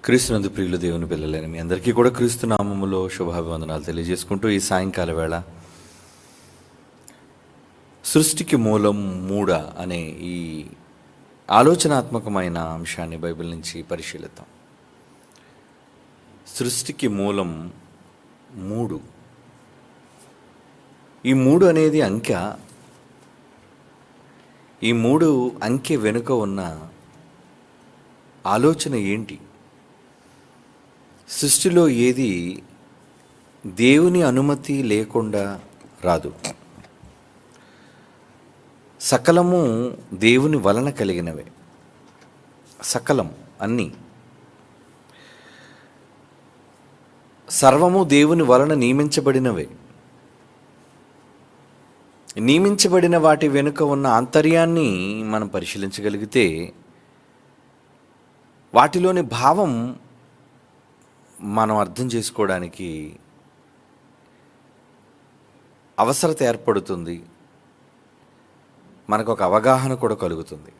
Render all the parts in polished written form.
క్రీస్తునందు ప్రియులు దేవుని పిల్లలైన మీ అందరికీ కూడా క్రీస్తు నామములో శుభాభివందనాలు తెలియజేసుకుంటూ ఈ సాయంకాల వేళ సృష్టికి మూలం మూడ అనే ఈ ఆలోచనాత్మకమైన అంశాన్ని బైబిల్ నుంచి పరిశీలిద్దాం. సృష్టికి మూలం మూడు. ఈ మూడు అనేది అంకె. ఈ మూడు అంకె వెనుక ఉన్న ఆలోచన ఏంటి? సృష్టిలో ఏది దేవుని అనుమతి లేకుండా రాదు. సకలము దేవుని వలన కలిగినవే. సకలం అన్నీ సర్వము దేవుని వలన నియమించబడినవే. నియమించబడిన వాటి వెనుక ఉన్న ఆంతర్యాన్ని మనం పరిశీలించగలిగితే వాటిలోని భావం మనం అర్థం చేసుకోవడానికి అవసరత ఏర్పడుతుంది. మనకు ఒక అవగాహన కూడా కలుగుతుంది.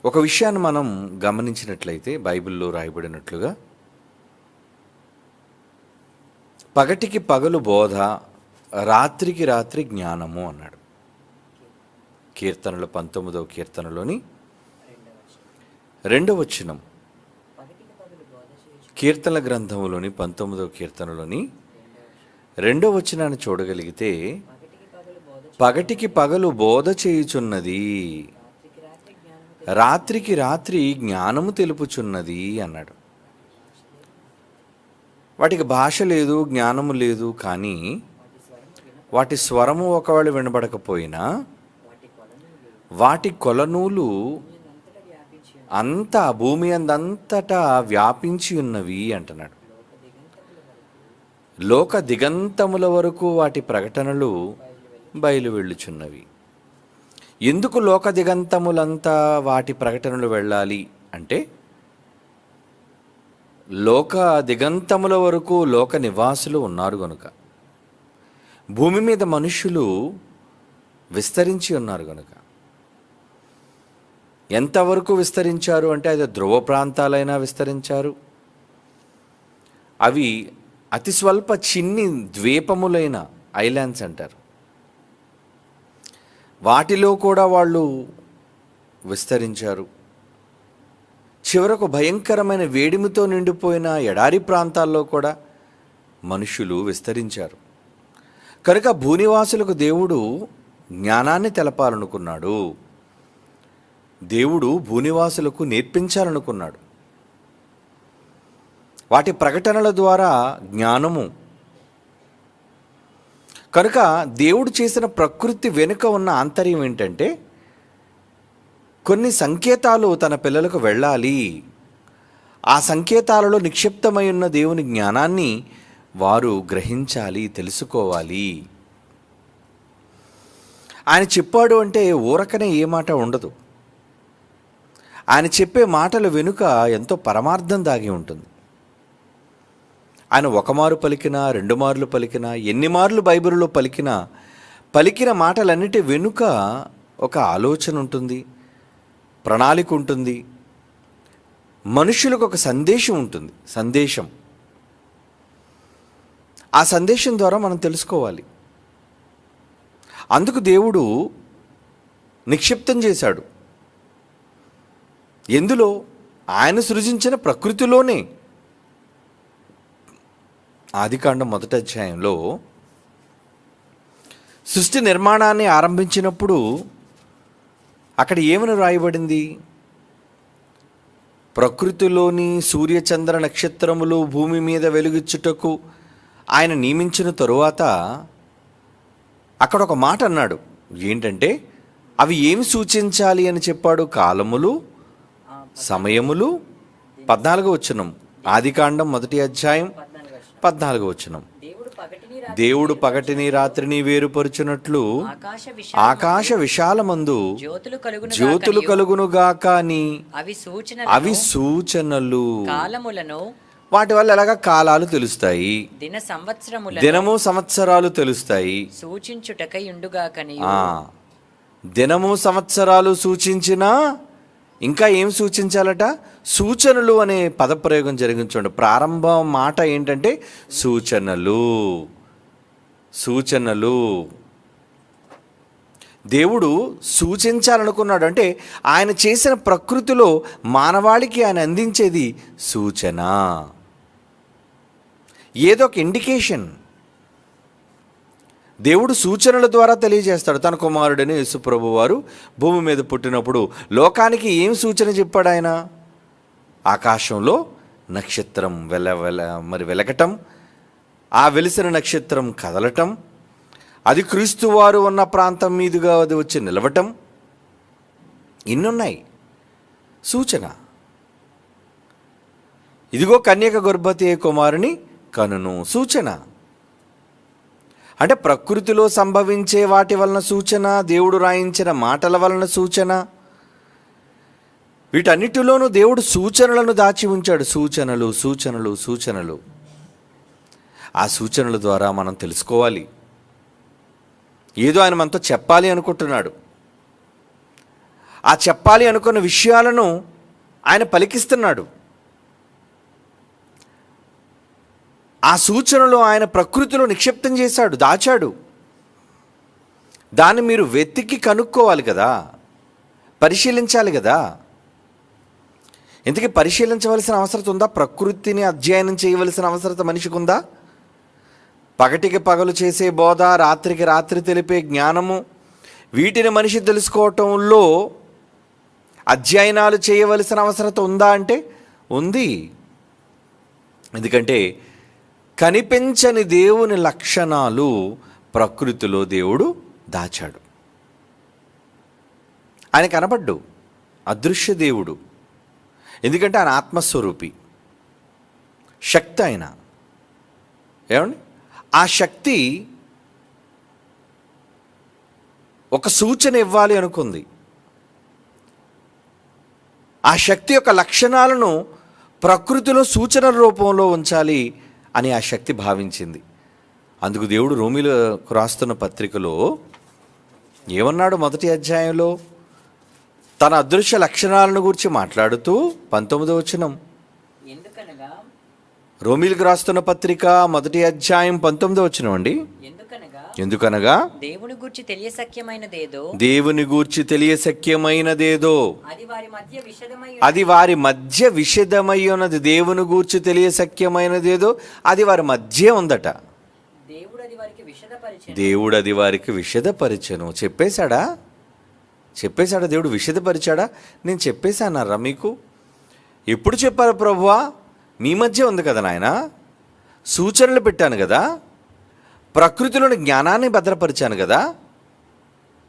ఒక విషయాన్ని మనం గమనించినట్లయితే బైబిల్లో రాయబడినట్లుగా పగటికి పగలు బోధ, రాత్రికి రాత్రి జ్ఞానము అన్నాడు. కీర్తనలు 19వ కీర్తనలోని 2వ వచనం. కీర్తనల గ్రంథంలోని 19వ కీర్తనలోని 2వ వచనాన్ని చూడగలిగితే పగటికి పగలు బోధ చేయుచున్నది, రాత్రికి రాత్రి జ్ఞానము తెలుపుచున్నది అన్నాడు. వాటికి భాష లేదు, జ్ఞానము లేదు, కానీ వాటి స్వరము ఒకవేళ వినబడకపోయినా వాటి కొలనూలు అంతా భూమి అందంతటా వ్యాపించి ఉన్నవి అంటున్నాడు. లోక దిగంతముల వరకు వాటి ప్రకటనలు బయలు వెళ్ళుచున్నవి. ఎందుకు లోక దిగంతములంతా వాటి ప్రకటనలు వెళ్ళాలి అంటే, లోక దిగంతముల వరకు లోక నివాసులు ఉన్నారు గనుక, భూమి మీద మనుష్యులు విస్తరించి ఉన్నారు గనుక. ఎంతవరకు విస్తరించారు అంటే, అది ధ్రువ ప్రాంతాలైనా విస్తరించారు. అవి అతి స్వల్ప చిన్ని ద్వీపములైన ఐలాండ్స్ అంటారు, వాటిలో కూడా వాళ్ళు విస్తరించారు. చివరకు భయంకరమైన వేడిమితో నిండిపోయిన ఎడారి ప్రాంతాల్లో కూడా మనుషులు విస్తరించారు. కనుక భూనివాసులకు దేవుడు జ్ఞానాన్ని తెలపాలనుకున్నాడు. దేవుడు భూనివాసులకు నేర్పించాలనుకున్నాడు. వాటి ప్రకటనల ద్వారా జ్ఞానము. కనుక దేవుడు చేసిన ప్రకృతి వెనుక ఉన్న ఆంతర్యం ఏంటంటే, కొన్ని సంకేతాలు తన పిల్లలకు వెళ్ళాలి. ఆ సంకేతాలలో నిక్షిప్తమై ఉన్న దేవుని జ్ఞానాన్ని వారు గ్రహించాలి, తెలుసుకోవాలి. ఆయన చెప్పాడు అంటే ఊరకనే ఏ మాట ఉండదు. ఆయన చెప్పే మాటల వెనుక ఎంతో పరమార్థం దాగి ఉంటుంది. ఆయన ఒక మారు పలికినా, 2 మార్లు పలికినా, ఎన్ని మార్లు బైబిల్లో పలికిన మాటలన్నిటి వెనుక ఒక ఆలోచన ఉంటుంది, ప్రణాళిక ఉంటుంది, మనుషులకు ఒక సందేశం ఉంటుంది. సందేశం. ఆ సందేశం ద్వారా మనం తెలుసుకోవాలి. అందుకు దేవుడు నిక్షిప్తం చేశాడు. ఎందులో? ఆయన సృజించిన ప్రకృతిలోనే. ఆదికాండం 1వ అధ్యాయంలో సృష్టి నిర్మాణాన్ని ఆరంభించినప్పుడు అక్కడ ఏమని రాయబడింది? ప్రకృతిలోని సూర్యచంద్ర నక్షత్రములు భూమి మీద వెలుగిచ్చుటకు ఆయన నియమించిన తరువాత అక్కడ ఒక మాట అన్నాడు. ఏంటంటే, అవి ఏమి సూచించాలి అని చెప్పాడు? కాలములు, సమయములు. 14వ వచనం, ఆదికాండం 1వ అధ్యాయం 14వ వచనం. దేవుడు పగటిని రాత్రిని వేరుపరుచునట్లు ఆకాశ విశాలమందు జ్యోతులు కలుగునుగాక అని అవి సూచనలు. వాటి వల్ల ఎలాగా కాలాలు తెలుస్తాయి, దినము సంవత్సరాలు తెలుస్తాయి. సూచించుటకై ఉండుగాకని దినము సంవత్సరాలు సూచించినా ఇంకా ఏం సూచించాలట? సూచనలు అనే పదప్రయోగం జరిగించండి. ప్రారంభం మాట ఏంటంటే సూచనలు. సూచనలు దేవుడు సూచించాలనుకున్నాడు. అంటే ఆయన చేసిన ప్రకృతిలో మానవాళికి ఆయన అందించేది సూచన, ఏదో ఒక ఇండికేషన్. దేవుడు సూచనల ద్వారా తెలియజేస్తాడు. తన కుమారుడని యేసుప్రభు వారు భూమి మీద పుట్టినప్పుడు లోకానికి ఏం సూచన చెప్పాడు ఆయన? ఆకాశంలో నక్షత్రం వెలగటం, ఆ వెలిసిన నక్షత్రం కదలటం, అది క్రీస్తు వారు ఉన్న ప్రాంతం మీదుగా అది వచ్చి నిలవటం, ఇన్నున్నాయి సూచన. ఇదిగో కన్యక గర్భవతి కుమారుని కనును, సూచన. అంటే ప్రకృతిలో సంభవించే వాటి వలన సూచన, దేవుడు రాయించిన మాటల వలన సూచన, వీటన్నిటిలోనూ దేవుడు సూచనలను దాచి ఉంచాడు. సూచనలు సూచనలు సూచనలు. ఆ సూచనల ద్వారా మనం తెలుసుకోవాలి. ఏదో ఆయన మనతో చెప్పాలి అనుకుంటున్నాడు. ఆ చెప్పాలి అనుకున్న విషయాలను ఆయన పలికిస్తున్నాడు. ఆ సూచనలు ఆయన ప్రకృతిలో నిక్షిప్తం చేశాడు, దాచాడు. దాన్ని మీరు వెతికి కనుక్కోవాలి కదా, పరిశీలించాలి కదా. ఇంతకీ పరిశీలించవలసిన అవసరం ఉందా? ప్రకృతిని అధ్యయనం చేయవలసిన అవసరం మనిషికి ఉందా? పగటికి పగలు చేసే బోధ, రాత్రికి రాత్రి తెలిపే జ్ఞానము, వీటిని మనిషి తెలుసుకోవటంలో అధ్యయనాలు చేయవలసిన అవసరం ఉందా అంటే ఉంది. ఎందుకంటే కనిపించని దేవుని లక్షణాలు ప్రకృతిలో దేవుడు దాచాడు. ఆయన కనబడ్డు, అదృశ్య దేవుడు. ఎందుకంటే ఆయన ఆత్మస్వరూపి, శక్తి ఆయన. ఏమండి? ఆ శక్తి ఒక సూచన ఇవ్వాలి అనుకుంది. ఆ శక్తి యొక్క లక్షణాలను ప్రకృతిలో సూచనల రూపంలో ఉంచాలి అని ఆ శక్తి భావించింది. అందుకు దేవుడు రోమీలకు రాస్తున్న పత్రికలో ఏమన్నాడు? మొదటి అధ్యాయంలో తన అదృశ్య లక్షణాలను గురించి మాట్లాడుతూ 19వ వచనం, రోమీలకు రాస్తున్న పత్రిక మొదటి అధ్యాయం 19వ వచనం అండి. ఎందుకనగా దేవుని గూర్చి తెలియశక్యమైనదేదో అది వారి మధ్య విషదమై ఉన్నది. దేవుని గూర్చి తెలియశక్యమైనదేదో అది వారి మధ్య ఉందట. దేవుడు అది వారికి విషదపరిచెను. చెప్పేశాడా? దేవుడు విషదపరిచాడా? నేను చెప్పేశానరా మీకు? ఎప్పుడు చెప్పారు ప్రభువా? మీ మధ్య ఉంది కదా నాయన, సూచనలు పెట్టాను కదా, ప్రకృతిలోని జ్ఞానాన్ని భద్రపరిచాను కదా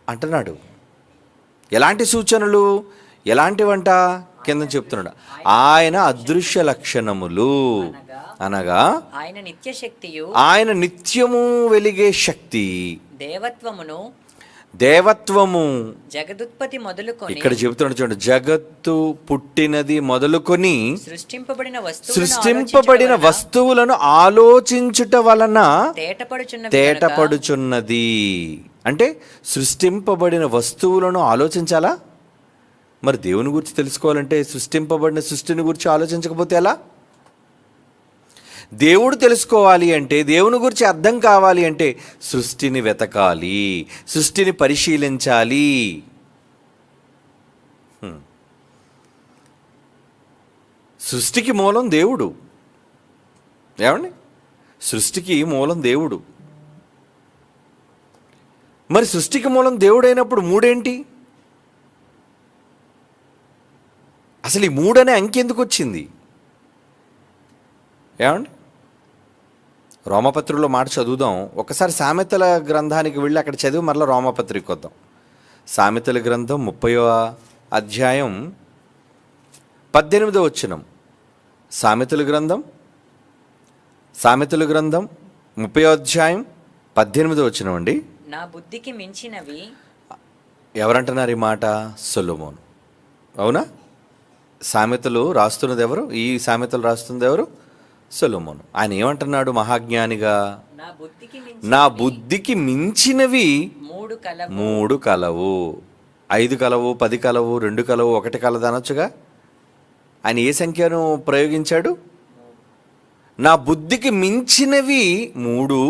అంటున్నాడు. ఎలాంటి సూచనలు, ఎలాంటివంట? కింద చెప్తున్నాడు, ఆయన అదృశ్య లక్షణములు అనగా ఆయన నిత్యము వెలిగే శక్తి, దేవత్వము జగదుత్పత్తి మొదలుకొని, ఇక్కడ చెబుతున్నాడు చూడండి, జగత్తు పుట్టినది మొదలుకొని సృష్టింపబడిన వస్తువులను ఆలోచించుట వలన తేటపడుచున్నది. అంటే సృష్టింపబడిన వస్తువులను ఆలోచించాలా? మరి దేవుని గురించి తెలుసుకోవాలంటే సృష్టింపబడిన సృష్టిని గురించి ఆలోచించకపోతే ఎలా? దేవుడు తెలుసుకోవాలి అంటే, దేవుని గురించి అర్థం కావాలి అంటే సృష్టిని వెతకాలి, సృష్టిని పరిశీలించాలి. సృష్టికి మూలం దేవుడు. ఏమండి? సృష్టికి మూలం దేవుడు. మరి సృష్టికి మూలం దేవుడైనప్పుడు మూడేంటి? అసలు ఈ మూడనే అంకె ఎందుకు వచ్చింది? ఏమండి? రోమపత్రికలో మాట చదువుదాం. ఒకసారి సామెతల గ్రంథానికి వెళ్ళి అక్కడ చదివి మరలా రోమపత్రిక వద్దాం. సామెతల గ్రంథం 30వ అధ్యాయం 18వ వచనం. సామెతల గ్రంథం 30వ అధ్యాయం 18వ వచనం అండి. నా బుద్ధికి మించినవి. ఎవరంటున్నారు ఈ మాట? సొలొమోను. అవునా? సామెతలు రాస్తున్నది ఎవరు? ఈ సామెతలు రాస్తున్నది ఎవరు? సొలొమోను. ఆయన ఏమంటున్నాడు మహాజ్ఞానిగా? నా బుద్ధికి మించినవి మూడు కలవు. 5 కలవు, 10 కలవు, 2 కలవు, 1 కలదు అనొచ్చుగా. ఆయన ఏ సంఖ్యను ప్రయోగించాడు? నా బుద్ధికి మించినవి 3,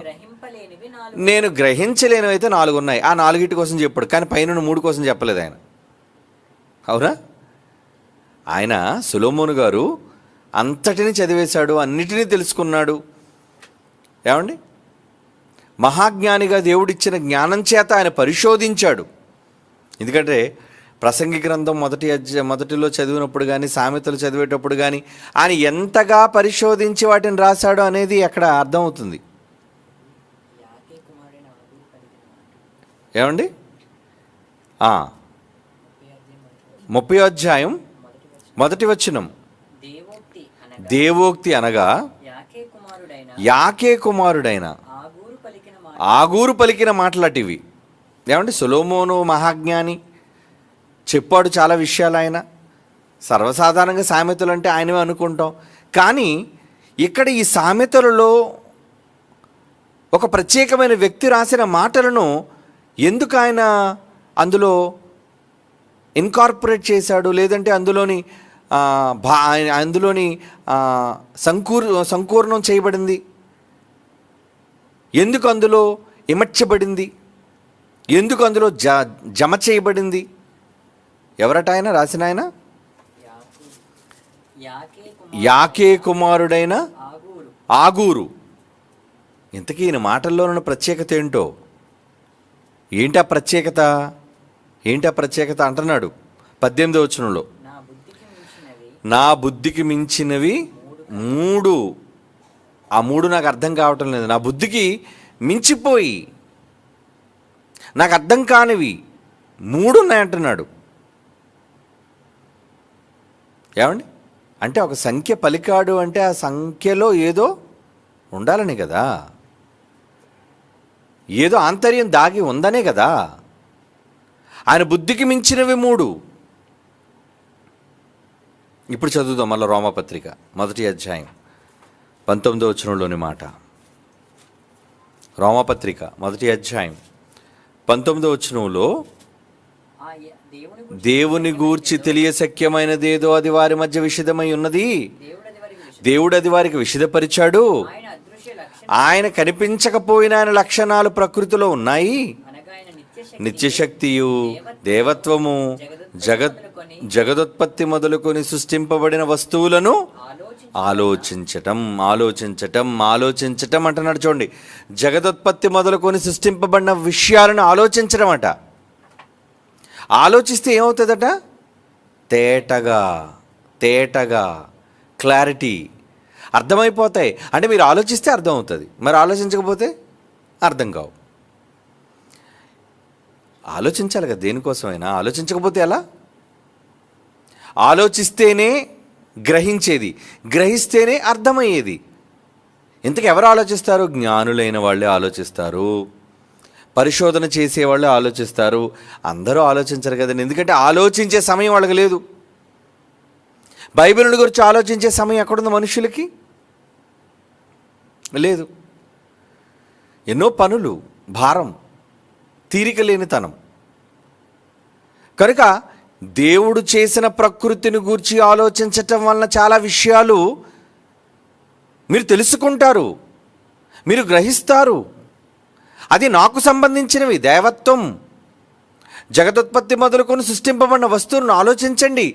గ్రహింపలేనివి 4. నేను గ్రహించలేనివి అయితే 4 ఉన్నాయి. ఆ 4 కోసం చెప్పాడు, కానీ పైన 3 కోసం చెప్పలేదు ఆయన. అవునా? ఆయన సొలొమోను గారు అంతటిని చదివేశాడు, అన్నిటినీ తెలుసుకున్నాడు. ఏమండి? మహాజ్ఞానిగా దేవుడిచ్చిన జ్ఞానం చేత ఆయన పరిశోధించాడు. ఎందుకంటే ప్రసంగి గ్రంథం మొదటిలో చదివినప్పుడు కానీ, సామెతలు చదివేటప్పుడు కానీ ఆయన ఎంతగా పరిశోధించి వాటిని రాశాడో అనేది అక్కడ అర్థమవుతుంది. యాకే కుమారుడైన ఆగూరు పలికిన మాట. ఏమండి? 30వ అధ్యాయం మొదటి వచనం. దేవోక్తి అనగా యాకే కుమారుడైన ఆగూరు పలికిన మాటలటివి. ఏమండి? సొలొమోను మహాజ్ఞాని, చెప్పాడు చాలా విషయాలు. ఆయన సర్వసాధారణంగా సామెతలు అంటే ఆయనవే అనుకుంటాం. కానీ ఇక్కడ ఈ సామెతలలో ఒక ప్రత్యేకమైన వ్యక్తి రాసిన మాటలను ఎందుకు ఆయన అందులో ఇన్కార్పొరేట్ చేశాడు, లేదంటే అందులోని సంకూర్ణం చేయబడింది, ఎందుకు అందులో ఇమర్చబడింది, ఎందుకు అందులో జమ చేయబడింది? ఎవరట ఆయన రాసిన ఆయన? యాకే కుమారుడైన ఆగూరు. ఇంతకీ ఈయన మాటల్లో ఉన్న ప్రత్యేకత ఏంటో? ఏంటి ఆ ప్రత్యేకత అంటున్నాడు 18వ వచనంలో. నా బుద్ధికి మించినవి 3. ఆ 3 నాకు అర్థం కావటం లేదు. నా బుద్ధికి మించిపోయి నాకు అర్థం కానివి 3 ఉన్నాయంటున్నాడు. ఏమండి? అంటే ఒక సంఖ్య పలికాడు అంటే ఆ సంఖ్యలో ఏదో ఉండాలని కదా, ఏదో ఆంతర్యం దాగి ఉందనే కదా. ఆయన బుద్ధికి మించినవి 3. ఇప్పుడు చదువుదాం మళ్ళీ రోమపత్రిక 1వ అధ్యాయం 19వ వచనంలోని మాట. రోమపత్రిక 1వ అధ్యాయం 19వ వచనంలో, దేవుని గూర్చి తెలియశక్యమైనదేదో అది వారి మధ్య విషదమై ఉన్నది, దేవుడు అది వారికి విషదపరిచాడు. ఆయన కనిపించకపోయిన ఆయన లక్షణాలు ప్రకృతిలో ఉన్నాయి. నిత్యశక్తియు, దేవత్వము, జగదోత్పత్తి మొదలుకొని సృష్టింపబడిన వస్తువులను ఆలోచించటం అంటున్నాడు. చూడండి, జగదోత్పత్తి మొదలుకొని సృష్టింపబడిన విషయాలను ఆలోచించడం అట. ఆలోచిస్తే ఏమవుతుందట? తేటగా క్లారిటీ, అర్థమైపోతాయి. అంటే మీరు ఆలోచిస్తే అర్థం అవుతుంది, మరి ఆలోచించకపోతే అర్థం కావు. ఆలోచించాలి కదా దేనికోసమైనా. ఆలోచించకపోతే ఎలా? ఆలోచిస్తేనే గ్రహించేది, గ్రహిస్తేనే అర్థమయ్యేది. ఇంతకు ఎవరు ఆలోచిస్తారు? జ్ఞానులైన వాళ్ళే ఆలోచిస్తారు, పరిశోధన చేసేవాళ్ళు ఆలోచిస్తారు. అందరూ ఆలోచించరు కదండి, ఎందుకంటే ఆలోచించే సమయం వాళ్ళకి లేదు. బైబిల్ గురించి ఆలోచించే సమయం ఎక్కడుంది మనుషులకి? లేదు. ఎన్నో పనులు, భారం, తీరిక లేనితనం. కనుక దేవుడు చేసిన ప్రకృతిని గూర్చి ఆలోచించటం వలన చాలా విషయాలు మీరు తెలుసుకుంటారు, మీరు గ్రహిస్తారు. అది నాకు సంబంధించినవి. దేవత్వం, జగదోత్పత్తి మొదలుకొని సృష్టింపబడిన వస్తువులను ఆలోచించండి,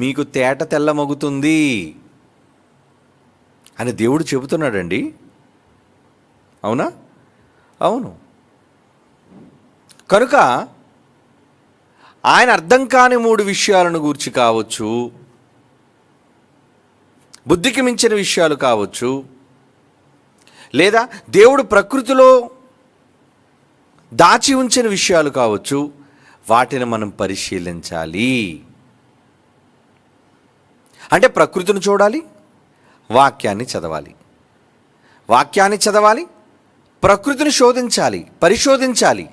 మీకు తేట తెల్లమగుతుంది అని దేవుడు చెబుతున్నాడండి. అవునా? అవును. కనుక ఆయన అర్థం కాని 3 విషయాలను గూర్చి కావచ్చు, బుద్ధికి మించిన విషయాలు కావచ్చు, లేదా దేవుడు ప్రకృతిలో దాచి ఉంచిన విషయాలు కావచ్చు, వాటిని మనం పరిశీలించాలి. అంటే ప్రకృతిని చూడాలి, వాక్యాన్ని చదవాలి, ప్రకృతిని శోధించాలి, పరిశోధించాలి.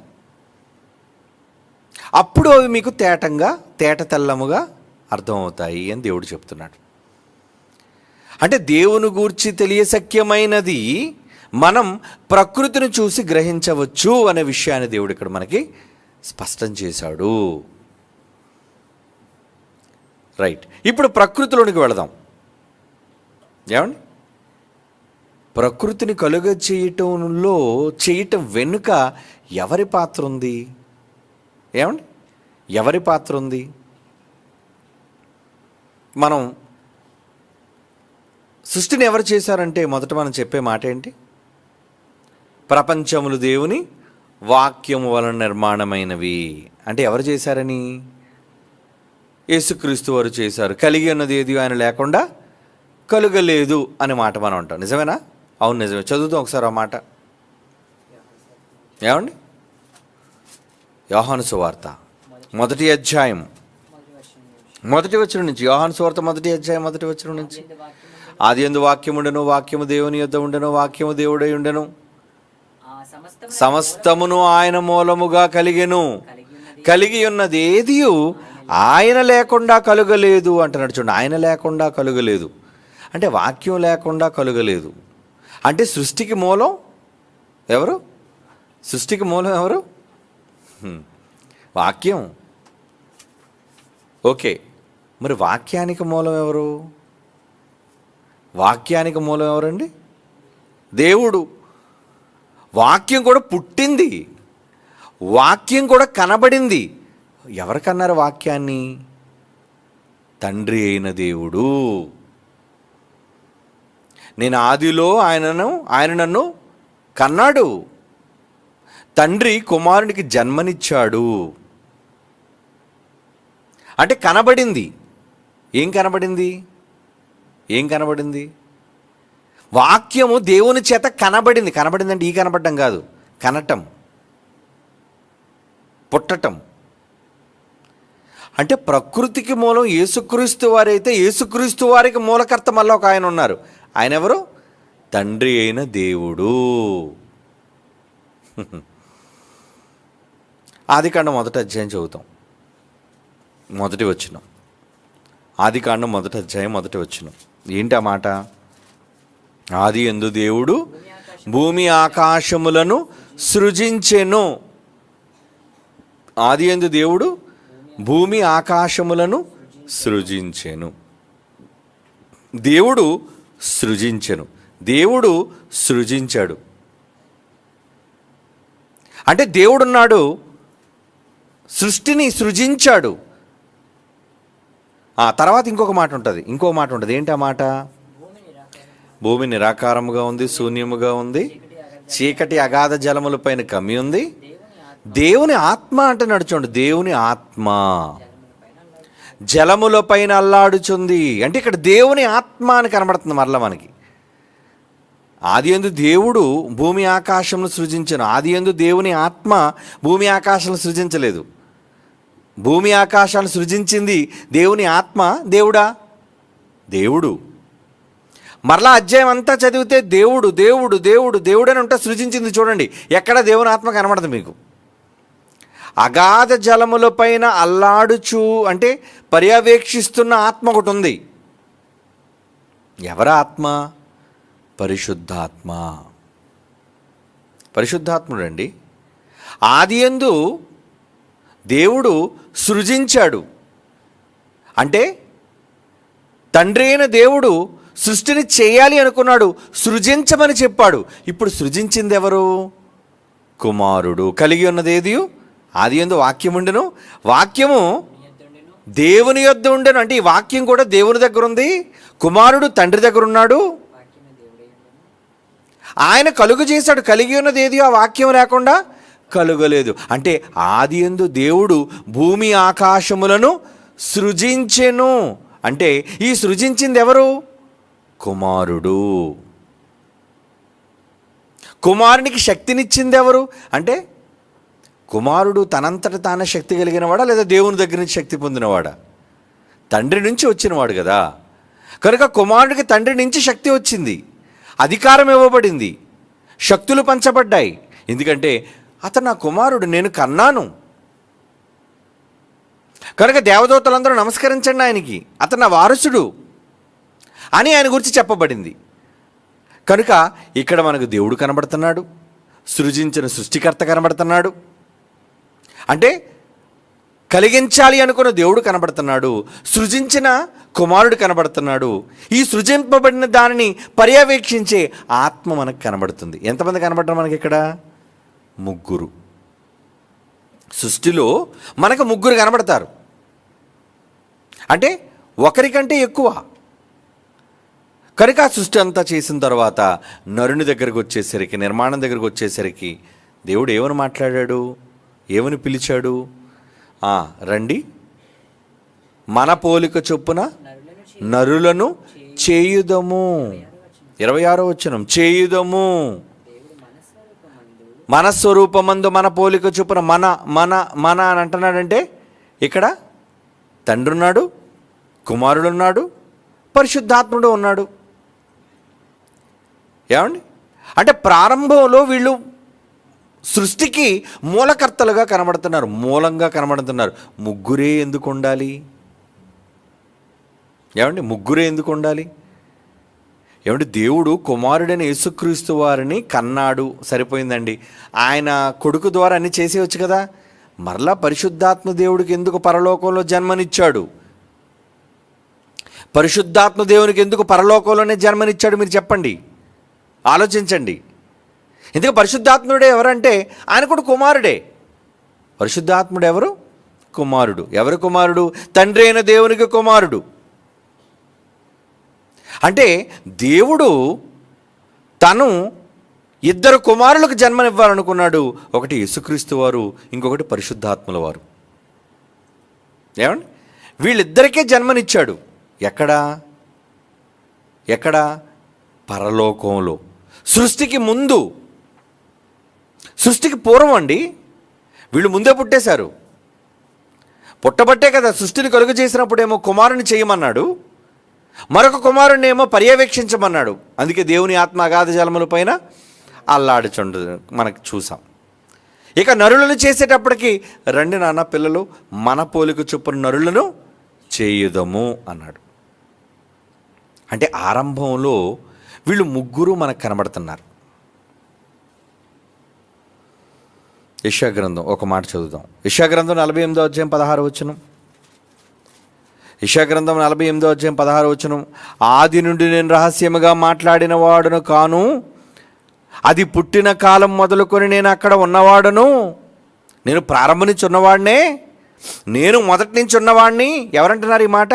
అప్పుడు అవి మీకు తేట తెల్లముగా అర్థమవుతాయి అని దేవుడు చెప్తున్నాడు. అంటే దేవుని గూర్చి తెలియశక్యమైనది మనం ప్రకృతిని చూసి గ్రహించవచ్చు అనే విషయాన్ని దేవుడు ఇక్కడ మనకి స్పష్టం చేశాడు. రైట్, ఇప్పుడు ప్రకృతిలోనికి వెళదాం. ఏమండి, ప్రకృతిని చేయటం వెనుక ఎవరి పాత్ర ఉంది? ఏమండి, ఎవరి పాత్ర ఉంది? మనం సృష్టిని ఎవరు చేశారంటే మొదట మనం చెప్పే మాట ఏంటి? ప్రపంచములు దేవుని వాక్యము వలన నిర్మాణమైనవి. అంటే ఎవరు చేశారని? యేసుక్రీస్తు వారు చేశారు. కలిగి ఉన్నది ఏది ఆయన లేకుండా కలుగలేదు అనే మాట మనం అంటాం. నిజమేనా? అవును, నిజమే. చదువుతాం ఒకసారి ఆ మాట. ఏమండి, యోహాను సువార్త 1వ అధ్యాయం 1వ వచనం నుంచి. యోహాను సువార్త 1వ అధ్యాయం 1వ వచనం నుంచి. ఆదియందు వాక్యముండెను, వాక్యము దేవుని యొద్ద ఉండెను, వాక్యము దేవుడై ఉండెను, సమస్తమును ఆయన మూలముగా కలిగెను, కలిగి ఉన్నది ఏదియు ఆయన లేకుండా కలుగలేదు అంటున్నాడు. చూడండి, ఆయన లేకుండా కలుగలేదు అంటే వాక్యం లేకుండా కలుగలేదు. అంటే సృష్టికి మూలం ఎవరు? సృష్టికి మూలం ఎవరు? వాక్యం. ఓకే, మరి వాక్యానికి మూలం ఎవరు? వాక్యానికి మూలం ఎవరండి? దేవుడు. వాక్యం కూడా పుట్టింది, వాక్యం కూడా కనబడింది. ఎవరికన్నారు వాక్యాన్ని? తండ్రి అయిన దేవుడు. నేను ఆదిలో ఆయన నన్ను కన్నాడు. తండ్రి కుమారునికి జన్మనిచ్చాడు. అంటే కనబడింది. ఏం కనబడింది? ఏం కనబడింది? వాక్యము దేవుని చేత కనబడింది. కనబడింది అంటే ఈ కనబడటం కాదు, కనటం, పుట్టటం. అంటే ప్రకృతికి మూలం యేసుక్రీస్తు వారైతే యేసుక్రీస్తు వారికి మూలకర్త మళ్ళీ ఒక ఆయన ఉన్నారు. ఆయన ఎవరు? తండ్రి అయిన దేవుడు. ఆదికాండం 1వ అధ్యాయం చదువుతాం. 1వ వచనం. ఆదికాండం 1వ అధ్యాయం 1వ వచనం. ఏంటి ఆ మాట? ఆదియందు దేవుడు భూమి ఆకాశములను సృజించెను. ఆదియందు దేవుడు భూమి ఆకాశములను సృజించెను. దేవుడు సృజించెను, దేవుడు సృజించాడు. అంటే దేవుడున్నాడు, సృష్టిని సృజించాడు. ఆ తర్వాత ఇంకొక మాట ఉంటుంది. ఏంటి ఆ మాట? భూమి నిరాకారముగా ఉంది, శూన్యముగా ఉంది, చీకటి అగాధ జలముల పైన కమ్మి ఉంది. దేవుని ఆత్మ అంటున్నాడు. చూడండి, దేవుని ఆత్మ జలముల పైన అల్లాడుచుంది. అంటే ఇక్కడ దేవుని ఆత్మ అని కనబడుతుంది మరలా మనకి. ఆదియందు దేవుడు భూమి ఆకాశమును సృజించెను. ఆదియందు దేవుని ఆత్మ భూమి ఆకాశం సృజించలేదు. భూమి ఆకాశాన్ని సృజించింది దేవుని ఆత్మ. దేవుడా? దేవుడు. మరలా అధ్యాయం అంతా చదివితే దేవుడు దేవుడు దేవుడు దేవుడు అని ఉంటే సృజించింది చూడండి. ఎక్కడ దేవుని ఆత్మ కనబడదు మీకు. అగాధ జలముల పైన అల్లాడుచు అంటే పర్యవేక్షిస్తున్న ఆత్మ ఒకటి ఉంది. ఎవరి ఆత్మ? పరిశుద్ధాత్మ. పరిశుద్ధాత్ముడు అండి. ఆదియందు దేవుడు సృజించాడు. అంటే తండ్రి అయిన దేవుడు సృష్టిని చేయాలి అనుకున్నాడు, సృజించమని చెప్పాడు. ఇప్పుడు సృజించింది ఎవరు? కుమారుడు. కలిగి ఉన్నది ఏది? ఆదియందు వాక్యం ఉండెను, వాక్యము దేవుని యొద్ద ఉండెను. అంటే ఈ వాక్యం కూడా దేవుని దగ్గర ఉంది, కుమారుడు తండ్రి దగ్గర ఉన్నాడు. ఆయన కలుగు చేశాడు. కలిగి ఉన్నది ఏది? ఆ వాక్యం లేకుండా కలుగలేదు. అంటే ఆదియందు దేవుడు భూమి ఆకాశములను సృజించెను. అంటే ఈ సృజించింది ఎవరు? కుమారుడు. కుమారునికి శక్తినిచ్చింది ఎవరు? అంటే కుమారుడు తనంతట తానే శక్తి కలిగినవాడా లేదా దేవుని దగ్గర నుంచి శక్తి పొందినవాడా? తండ్రి నుంచి వచ్చినవాడు కదా. కనుక కుమారుడికి తండ్రి నుంచి శక్తి వచ్చింది, అధికారం ఇవ్వబడింది, శక్తులు పంచబడ్డాయి. ఎందుకంటే అతను నా కుమారుడు, నేను కన్నాను. కనుక దేవదూతలందరూ నమస్కరించండి ఆయనకి, అతను నా వారసుడు అని ఆయన గురించి చెప్పబడింది. కనుక ఇక్కడ మనకు దేవుడు కనబడుతున్నాడు, సృజించిన సృష్టికర్త కనబడుతున్నాడు. అంటే కలిగించాలి అనుకున్న దేవుడు కనబడుతున్నాడు, సృజించిన కుమారుడు కనబడుతున్నాడు, ఈ సృజింపబడిన దానిని పర్యవేక్షించే ఆత్మ మనకు కనబడుతుంది. ఎంతమంది కనబడరు మనకి ఇక్కడ? ముగ్గురు. సృష్టిలో మనకు ముగ్గురు కనబడతారు. అంటే ఒకరికంటే ఎక్కువ. కనుక ఆ సృష్టి అంతా చేసిన తర్వాత నరుని దగ్గరకు వచ్చేసరికి, నిర్మాణం దగ్గరకు వచ్చేసరికి దేవుడు ఏమని మాట్లాడాడు, ఏమని పిలిచాడు? రండి, మన పోలిక చొప్పున నరులను చేయుదము. 26వ వచనం, చేయుదము. మన స్వరూపమందు మన పోలిక చొప్పున. మన మన మన అని అంటున్నాడంటే ఇక్కడ తండ్రి ఉన్నాడు, కుమారుడు ఉన్నాడు, పరిశుద్ధాత్ముడు ఉన్నాడు. ఏమండి? అంటే ప్రారంభంలో వీళ్ళు సృష్టికి మూలకర్తలుగా కనబడుతున్నారు, మూలంగా కనబడుతున్నారు. ముగ్గురే ఎందుకు ఉండాలి? ఏమండి? ముగ్గురే ఎందుకు ఉండాలి? ఏమంటే దేవుడు కుమారుడైన యేసుక్రీస్తు వారిని కన్నాడు, సరిపోయిందండి. ఆయన కొడుకు ద్వారా అన్ని చేసేయచ్చు కదా. మరలా పరిశుద్ధాత్మ దేవుడికి ఎందుకు పరలోకంలో జన్మనిచ్చాడు? పరిశుద్ధాత్మ దేవునికి ఎందుకు పరలోకంలోనే జన్మనిచ్చాడు? మీరు చెప్పండి, ఆలోచించండి. ఎందుకు పరిశుద్ధాత్ముడే ఎవరంటే ఆయన కూడా కుమారుడే. పరిశుద్ధాత్ముడు ఎవరు? కుమారుడు. ఎవరు కుమారుడు? తండ్రి అయిన దేవునికి కుమారుడు. అంటే దేవుడు తను ఇద్దరు కుమారులకు జన్మనివ్వాలనుకున్నాడు. ఒకటి యేసుక్రీస్తు వారు, ఇంకొకటి పరిశుద్ధాత్ముల వారు. ఏమండి? వీళ్ళిద్దరికే జన్మనిచ్చాడు. ఎక్కడ? పరలోకంలో. సృష్టికి ముందు, సృష్టికి పూర్వం అండి. వీళ్ళు ముందే పుట్టేశారు. పుట్టబట్టే కదా సృష్టిని కలుగు చేసినప్పుడేమో కుమారుని చేయమన్నాడు, మరొక కుమారుని ఏమో పర్యవేక్షించమన్నాడు. అందుకే దేవుని ఆత్మ అగాధ జలముల పైన అల్లాడుచుండు మనకు చూసాం. ఇక నరులను చేసేటప్పటికి రండి నాన్న పిల్లలు, మన పోలిక చొప్పున నరులను చేయుదము అన్నాడు. అంటే ఆరంభంలో వీళ్ళు ముగ్గురు మనకు కనబడుతున్నారు. యెషయా గ్రంథం ఒక మాట చదువుదాం. యెషయా గ్రంథం 48వ అధ్యాయం 16వ వచనం. యెషయా గ్రంథం 48వ అధ్యాయం 16వ వచనం. ఆది నుండి నేను రహస్యముగా మాట్లాడిన వాడును కాను, అది పుట్టిన కాలం మొదలుకొని నేను అక్కడ ఉన్నవాడును. నేను ప్రారంభం నుంచి ఉన్నవాడినే, నేను మొదటి నుంచి ఉన్నవాడిని. ఎవరంటున్నారు ఈ మాట?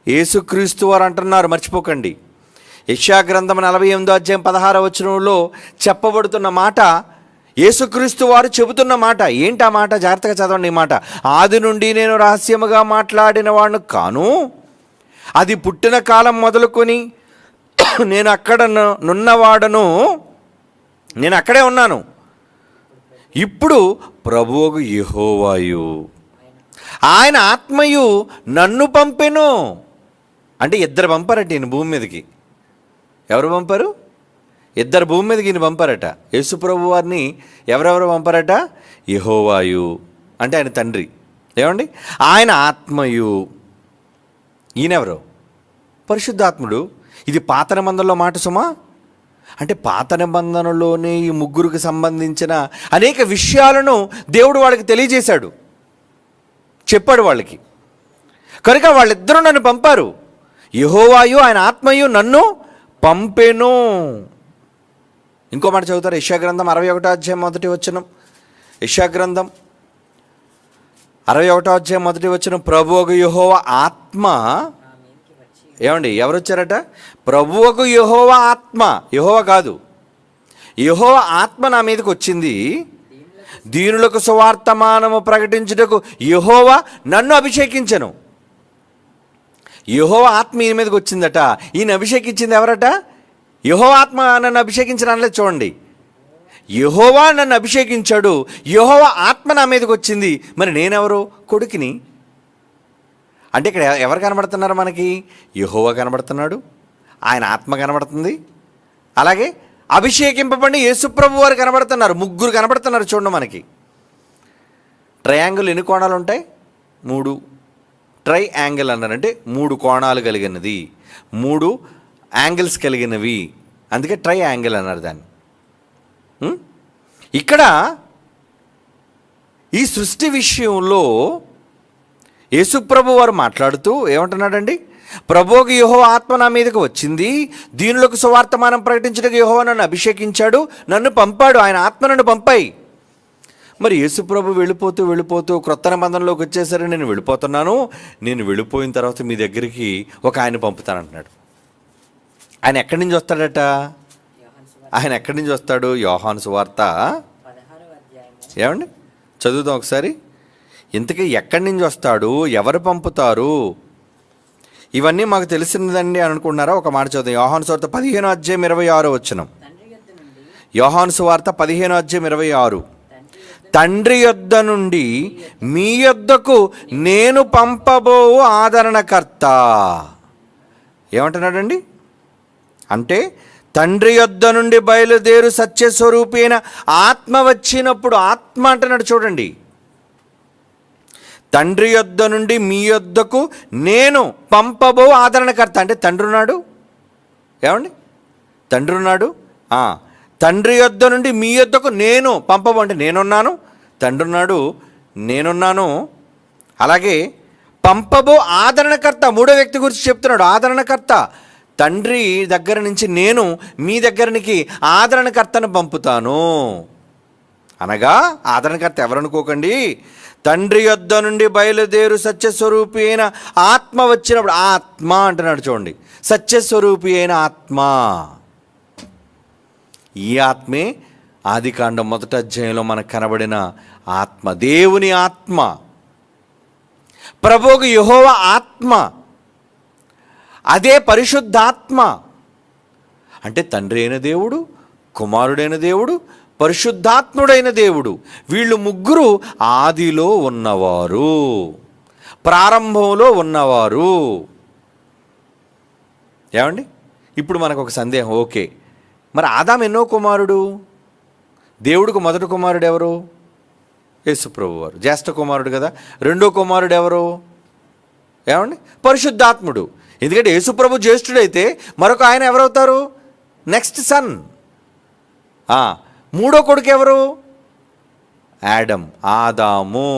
యేసుక్రీస్తు వారు అంటున్నారు, మర్చిపోకండి. యెషయా గ్రంథం 48వ అధ్యాయం 16వ వచనంలో చెప్పబడుతున్న మాట యేసుక్రీస్తు వారు చెబుతున్న మాట. ఏంటి ఆ మాట? జాగ్రత్తగా చదవండి ఈ మాట. ఆది నుండి నేను రహస్యముగా మాట్లాడిన వాడును కాను, అది పుట్టిన కాలం మొదలుకొని నేను అక్కడ నున్నవాడను. నేను అక్కడే ఉన్నాను. ఇప్పుడు ప్రభువుకు యెహోవాయు ఆయన ఆత్మయు నన్ను పంపెను. అంటే ఇద్దరు పంపారట ఈయన భూమి మీదకి. ఎవరు పంపారు? ఇద్దరు భూమి మీదకి ఈయన పంపారట. యేసు ప్రభు వారిని ఎవరెవరు పంపారట? యెహోవాయు అంటే ఆయన తండ్రి. ఏమండి? ఆయన ఆత్మయు. ఈయనెవరు? పరిశుద్ధాత్ముడు. ఇది పాత నిబంధనలో మాట సుమా. అంటే పాత నిబంధనలోనే ఈ ముగ్గురికి సంబంధించిన అనేక విషయాలను దేవుడు వాళ్ళకి తెలియజేశాడు, చెప్పాడు వాళ్ళకి. కనుక వాళ్ళిద్దరూ నన్ను పంపారు. యెహోవాయు ఆయన ఆత్మయు నన్ను పంపెను. ఇంకో మాట చదువుతారు. యెషయా గ్రంథం 61వ అధ్యాయం 1వ వచనం. యెషయా గ్రంథం 61వ అధ్యాయం 1వ వచనం. ప్రభువుకు యెహోవా ఆత్మ. ఏమండి? ఎవరు వచ్చారట? ప్రభువుకు యెహోవా ఆత్మ. యెహోవా కాదు, యెహోవా ఆత్మ నా మీదకి వచ్చింది, దీనులకు సువార్తమానము ప్రకటించుటకు యెహోవా నన్ను అభిషేకించను. యెహోవా ఆత్మ ఈయన మీదకి వచ్చిందట. ఈయన అభిషేకించింది ఎవరట? యెహోవా ఆత్మ నన్ను అభిషేకించిన అనలేదు. చూడండి, యెహోవా నన్ను అభిషేకించాడు, యెహోవా ఆత్మ నా మీదకి వచ్చింది. మరి నేనెవరు? కొడుకుని. అంటే ఇక్కడ ఎవరు కనబడుతున్నారు మనకి? యెహోవా కనబడుతున్నాడు, ఆయన ఆత్మ కనబడుతుంది, అలాగే అభిషేకింపబడి యేసుప్రభు వారు కనబడుతున్నారు. ముగ్గురు కనబడుతున్నారు. చూడండి, మనకి ట్రయాంగిల్ ఎన్ని కోణాలు ఉంటాయి? 3. ట్రై యాంగిల్ అన్నారంటే 3 కోణాలు కలిగినది, 3 యాంగిల్స్ కలిగినవి. అందుకే ట్రై యాంగిల్ అన్నారు దాన్ని. ఇక్కడ ఈ సృష్టి విషయంలో యేసుప్రభు వారు మాట్లాడుతూ ఏమంటున్నాడండి? ప్రభువుకి యెహోవా ఆత్మ నా మీదకి వచ్చింది, దీనులకు సువార్తమానం ప్రకటించడానికి యెహోవా నన్ను అభిషేకించాడు, నన్ను పంపాడు, ఆయన ఆత్మ నన్ను పంపాయి. మరి యేసుప్రభు వెళ్ళిపోతూ క్రొత్త నిబంధనలోకి వచ్చేసరికి నేను వెళ్ళిపోతున్నాను, నేను వెళ్ళిపోయిన తర్వాత మీ దగ్గరికి ఒక ఆయన పంపుతానంటున్నాడు. ఆయన ఎక్కడి నుంచి వస్తాడట? ఆయన ఎక్కడి నుంచి వస్తాడు? యోహాను సువార్త 16వ అధ్యాయము. ఏమండి చదువుదాం ఒకసారి. ఇంతకీ ఎక్కడి నుంచి వస్తాడు, ఎవరు పంపుతారు, ఇవన్నీ మాకు తెలిసినదండి అని అనుకుంటున్నారా? ఒక మాట చదువుదాం. యోహాను సువార్త 15వ అధ్యాయం 26వ వచనం. తండ్రి యొద్ద నుండి యోహాను సువార్త 15వ అధ్యాయం 26. తండ్రి యొద్ద నుండి మీ యొద్దకు నేను పంపబో ఆదరణకర్త. ఏమంటున్నాడండి? అంటే తండ్రి యొద్ద నుండి బయలుదేరు సత్యస్వరూపి అయిన ఆత్మ వచ్చినప్పుడు, ఆత్మ అంటున్నాడు చూడండి. తండ్రి యొద్ద నుండి మీ యొద్దకు నేను పంపబో ఆదరణకర్త. అంటే తండ్రి ఉన్నాడు. ఏమండి? తండ్రి ఉన్నాడు. తండ్రి యొద్ద నుండి మీ యొద్దకు నేను పంపబో అంటే నేనున్నాను, తండ్రి ఉన్నాడు, నేనున్నాను. అలాగే పంపబో ఆదరణకర్త, మూడో వ్యక్తి గురించి చెప్తున్నాడు. ఆదరణకర్త, తండ్రి దగ్గర నుంచి నేను మీ దగ్గరికి ఆదరణకర్తను పంపుతాను. అనగా ఆదరణకర్త ఎవరనుకోకండి, తండ్రి యొద్ద నుండి బయలుదేరు సత్యస్వరూపి అయిన ఆత్మ వచ్చినప్పుడు, ఆత్మ అంటున్నాడు చూడండి, సత్యస్వరూపి అయిన ఆత్మ. ఈ ఆత్మే ఆదికాండం 1వ అధ్యాయంలో మనకు కనబడిన ఆత్మ, దేవుని ఆత్మ, ప్రభువుకు యెహోవా ఆత్మ, అదే పరిశుద్ధాత్మ. అంటే తండ్రి అయిన దేవుడు, కుమారుడైన దేవుడు, పరిశుద్ధాత్ముడైన దేవుడు, వీళ్ళు ముగ్గురు ఆదిలో ఉన్నవారు, ప్రారంభంలో ఉన్నవారు. ఏమండి? ఇప్పుడు మనకు ఒక సందేహం. ఓకే, మరి ఆదాం ఎన్నో కుమారుడు? దేవుడికి మొదటి కుమారుడు ఎవరు? యేసుప్రభు వారు, జ్యేష్ఠ కుమారుడు కదా. రెండో కుమారుడు ఎవరు? ఏమండి? పరిశుద్ధాత్ముడు. ఎందుకంటే యేసుప్రభు జ్యేష్ఠుడైతే మరొక ఆయన ఎవరవుతారు? Next sun. మూడో కొడుకు ఎవరు? ఆడమ్, ఆదాము.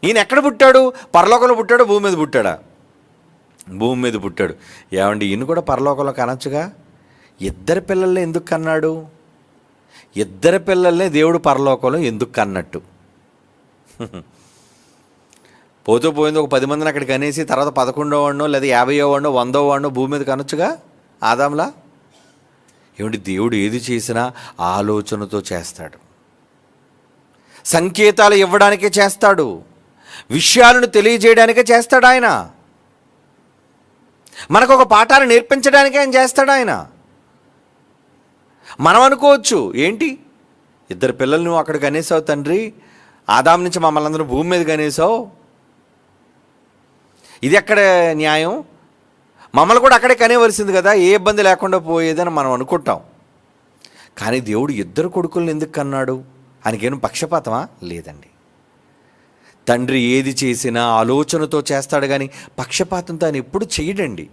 ఈయన ఎక్కడ పుట్టాడు? పరలోకంలో పుట్టాడు, భూమి మీద పుట్టాడా? భూమి మీద పుట్టాడు. ఏమండి, ఈయన కూడా పరలోకంలో కనొచ్చుగా. ఇద్దరు పిల్లల్ని ఎందుకు కన్నాడు? ఇద్దరు పిల్లల్ని దేవుడు పరలోకంలో ఎందుకు కన్నట్టు? పోతూ పోయింది ఒక 10 మందిని అక్కడికి కనేసి తర్వాత 11వ వాడినో లేదా 50వ వాడినో 100వ వాడినో భూమి మీద కనొచ్చుగా ఆదాంలా. ఏమిటి, దేవుడు ఏది చేసినా ఆలోచనతో చేస్తాడు, సంకేతాలు ఇవ్వడానికే చేస్తాడు, విషయాలను తెలియజేయడానికే చేస్తాడు ఆయన, మనకు ఒక పాఠాలు నేర్పించడానికే ఆయన చేస్తాడు ఆయన. మనం అనుకోవచ్చు, ఏంటి ఇద్దరు పిల్లలు నువ్వు అక్కడికి కనేసావు తండ్రి, ఆదాం నుంచి మమ్మల్ని అందరూ భూమి మీద కనేసావు, ఇది ఎక్కడ న్యాయం, మమ్మల్ని కూడా అక్కడే కనేవలసింది కదా, ఏ ఇబ్బంది లేకుండా పోయేదని మనం అనుకుంటాం. కానీ దేవుడు ఇద్దరు కొడుకులను ఎందుకు కన్నాడు? ఆయనకేం పక్షపాతమా? లేదండి. తండ్రి ఏది చేసినా ఆలోచనతో చేస్తాడు, కానీ పక్షపాతంతో ఆయన ఎప్పుడు చేయడండి.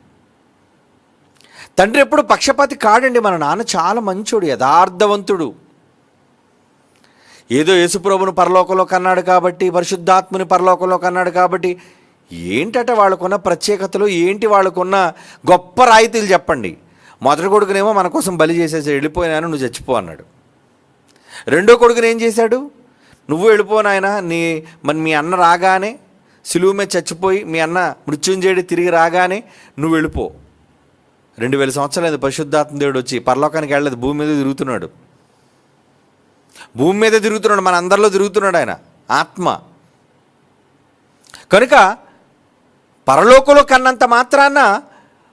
తండ్రి ఎప్పుడు పక్షపాతి కాడండి. మన నాన్న చాలా మంచోడు, యథార్థవంతుడు. ఏదో యేసుప్రభుని పరలోకంలో కన్నాడు కాబట్టి, పరిశుద్ధాత్మని పరలోకంలో కన్నాడు కాబట్టి, ఏంటట వాళ్ళకున్న ప్రత్యేకతలు, ఏంటి వాళ్ళకున్న గొప్ప రాయితీలు చెప్పండి. మొదటి కొడుకునేమో మన కోసం బలి చేసేసి వెళ్ళిపోయినాను, నువ్వు చచ్చిపో అన్నాడు. రెండో కొడుకుని ఏం చేశాడు? నువ్వు వెళ్ళిపోనాయన, మీ అన్న రాగానే సిలువ మీద చచ్చిపోయి మీ అన్న మృత్యుంజయుడు తిరిగి రాగానే నువ్వు వెళ్ళిపో. 2000 సంవత్సరాలు పరిశుద్ధాత్మ దేవుడు వచ్చి పరలోకానికి వెళ్ళలేదు, భూమి మీద తిరుగుతున్నాడు. భూమి మీద తిరుగుతున్నాడు, మన అందరిలో తిరుగుతున్నాడు ఆయన ఆత్మ. కనుక పరలోకంలో కన్నంత మాత్రాన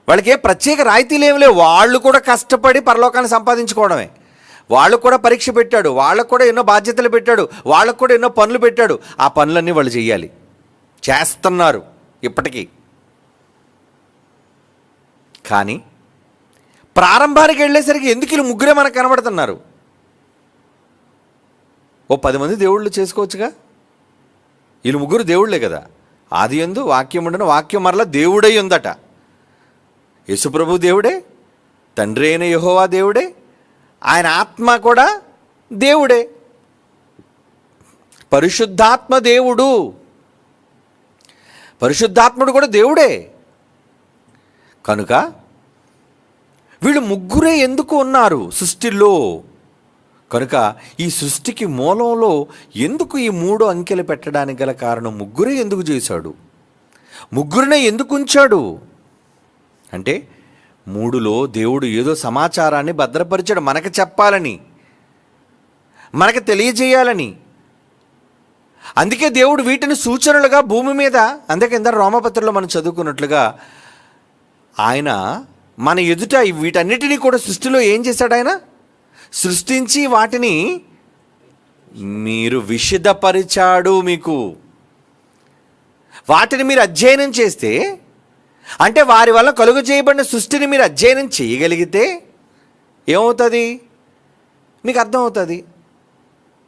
వాళ్ళకి ఏ ప్రత్యేక రాయితీలు ఏమి లేవు. వాళ్ళు కూడా కష్టపడి పరలోకాన్ని సంపాదించుకోవడమే. వాళ్ళకు కూడా పరీక్ష పెట్టాడు, వాళ్ళకు కూడా ఎన్నో బాధ్యతలు పెట్టాడు, వాళ్ళకు కూడా ఎన్నో పనులు పెట్టాడు. ఆ పనులన్నీ వాళ్ళు చేయాలి, చేస్తున్నారు ఇప్పటికీ. కానీ ప్రారంభానికి వెళ్ళేసరికి ఎందుకు వీళ్ళు ముగ్గురే మనకు కనబడుతున్నారు? ఓ 10 మంది దేవుళ్ళు చేసుకోవచ్చుగా. వీళ్ళు ముగ్గురు దేవుళ్ళే కదా. ఆది యందు వాక్యం ఉండను, వాక్యం మరలా దేవుడై ఉందట. యేసుప్రభు దేవుడే, తండ్రి అయిన యెహోవా దేవుడే, ఆయన ఆత్మ కూడా దేవుడే. పరిశుద్ధాత్మ దేవుడు. పరిశుద్ధాత్ముడు కూడా దేవుడే. కనుక వీళ్ళు ముగ్గురే ఎందుకు ఉన్నారు సృష్టిలో? కనుక ఈ సృష్టికి మూలంలో ఎందుకు ఈ 3 అంకెలు పెట్టడానికి గల కారణం, ముగ్గురే ఎందుకు చేశాడు, ముగ్గురినే ఎందుకు ఉంచాడు అంటే 3లో దేవుడు ఏదో సమాచారాన్ని భద్రపరిచాడు, మనకు చెప్పాలని, మనకు తెలియజేయాలని. అందుకే దేవుడు వీటిని సూచనలుగా భూమి మీద, అందుకే కింద రోమపత్రికలో మనం చదువుకున్నట్లుగా ఆయన మన ఎదుట వీటన్నిటినీ కూడా సృష్టిలో ఏం చేశాడు? ఆయన సృష్టించి వాటిని మీరు విశదపరిచాడు. మీకు వాటిని మీరు అధ్యయనం చేస్తే, అంటే వారి వల్ల కలుగు చేయబడిన సృష్టిని మీరు అధ్యయనం చేయగలిగితే ఏమవుతుంది? మీకు అర్థమవుతుంది,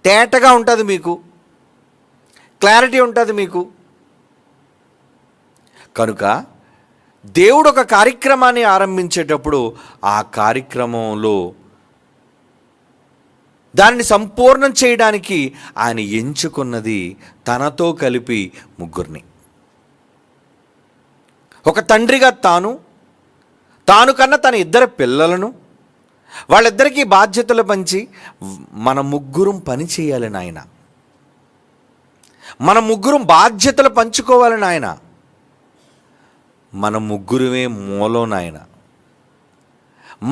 తేటగా ఉంటుంది, మీకు క్లారిటీ ఉంటుంది మీకు. కనుక దేవుడు ఒక కార్యక్రమాన్ని ఆరంభించేటప్పుడు ఆ కార్యక్రమంలో దానిని సంపూర్ణం చేయడానికి ఆయన ఎంచుకున్నది తనతో కలిపి ముగ్గురిని. ఒక తండ్రిగా తాను కన్నా తన 2 పిల్లలను, వాళ్ళిద్దరికీ బాధ్యతలు పంచి మన ముగ్గురం పని చేయాలని ఆయన, మన ముగ్గురం బాధ్యతలు పంచుకోవాలని ఆయన, మన ముగ్గురమే మూలం నాయన,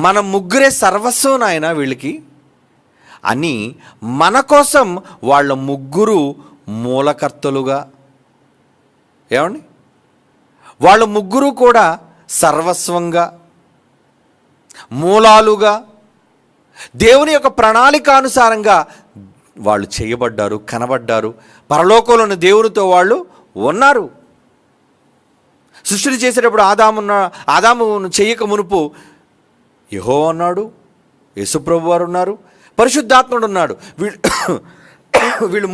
మన ముగ్గురే సర్వస్వం నాయన వీళ్ళకి అని మన కోసం వాళ్ళ ముగ్గురు మూలకర్తలుగా, ఏమండి, వాళ్ళ ముగ్గురు కూడా సర్వస్వంగా, మూలాలుగా, దేవుని యొక్క ప్రణాళికానుసారంగా వాళ్ళు చేయబడ్డారు, కనబడ్డారు. పరలోకంలోని దేవునితో వాళ్ళు ఉన్నారు. సృష్టిని చేసేటప్పుడు ఆదామును చేయక మునుపు యెహోవా ఉన్నాడు, యేసుప్రభు వారు ఉన్నారు, పరిశుద్ధాత్ముడు ఉన్నాడు. వీళ్ళు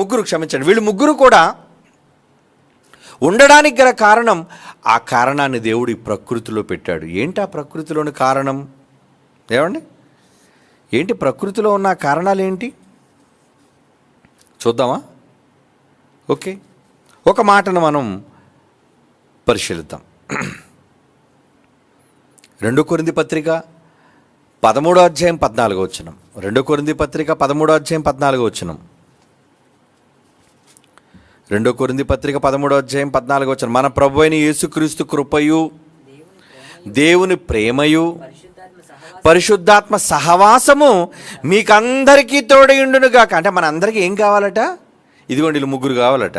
ముగ్గురు కూడా ఉండడానికి గల కారణం, ఆ కారణాన్ని దేవుడు ఈ ప్రకృతిలో పెట్టాడు. ఏంటి ఆ ప్రకృతిలోని కారణం? ఏమండి, ఏంటి ప్రకృతిలో ఉన్న కారణాలు ఏంటి చూద్దామా? ఓకే, ఒక మాటను మనం పరిశీలిద్దాం. 2 కొరింథీ పత్రిక 13వ అధ్యాయం 14వ వచనం. 2 కొరింథీ పత్రిక 13వ అధ్యాయం 14వ వచనం. 2 కొరింథీ పత్రిక 13వ అధ్యాయం 14వ వచనం. మన ప్రభు అయిన యేసుక్రీస్తు కృపయు, దేవుని ప్రేమయు, పరిశుద్ధాత్మ సహవాసము మీకందరికీ తోడయుండునుగాక. అంటే మన అందరికీ ఏం కావాలట? ఇదిగోండి, వీళ్ళు ముగ్గురు కావాలట.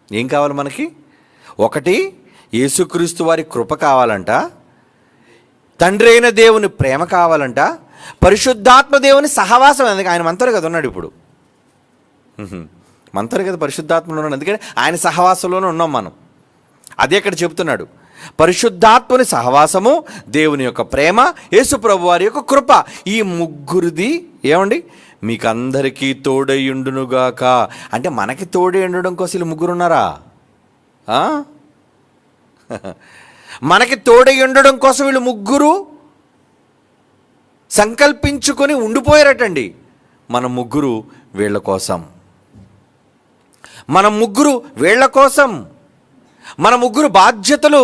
ఏం కావాలి మనకి? 1, యేసుక్రీస్తు వారి కృప కావాలంట, తండ్రి అయిన దేవుని ప్రేమ కావాలంట, పరిశుద్ధాత్మ దేవుని సహవాసం. అందుకే ఆయన మంతరు కదా ఉన్నాడు ఇప్పుడు, మంతరు కదా పరిశుద్ధాత్మలో ఉన్నాడు, అందుకని ఆయన సహవాసంలోనే ఉన్నాం మనం. అదే ఇక్కడ చెబుతున్నాడు, పరిశుద్ధాత్మని సహవాసము, దేవుని యొక్క ప్రేమ, యేసు ప్రభు వారి యొక్క కృప, ఈ ముగ్గురిది ఏమండి మీకు అందరికీ తోడయుండునుగాక. అంటే మనకి తోడై ఉండడం కోసం వీళ్ళు ముగ్గురు ఉన్నారా? మనకి తోడై ఉండడం కోసం వీళ్ళు ముగ్గురు సంకల్పించుకొని ఉండిపోయారటండి. మన ముగ్గురు వీళ్ళ కోసం, మన ముగ్గురు వీళ్ళ కోసం, మన ముగ్గురు బాధ్యతలు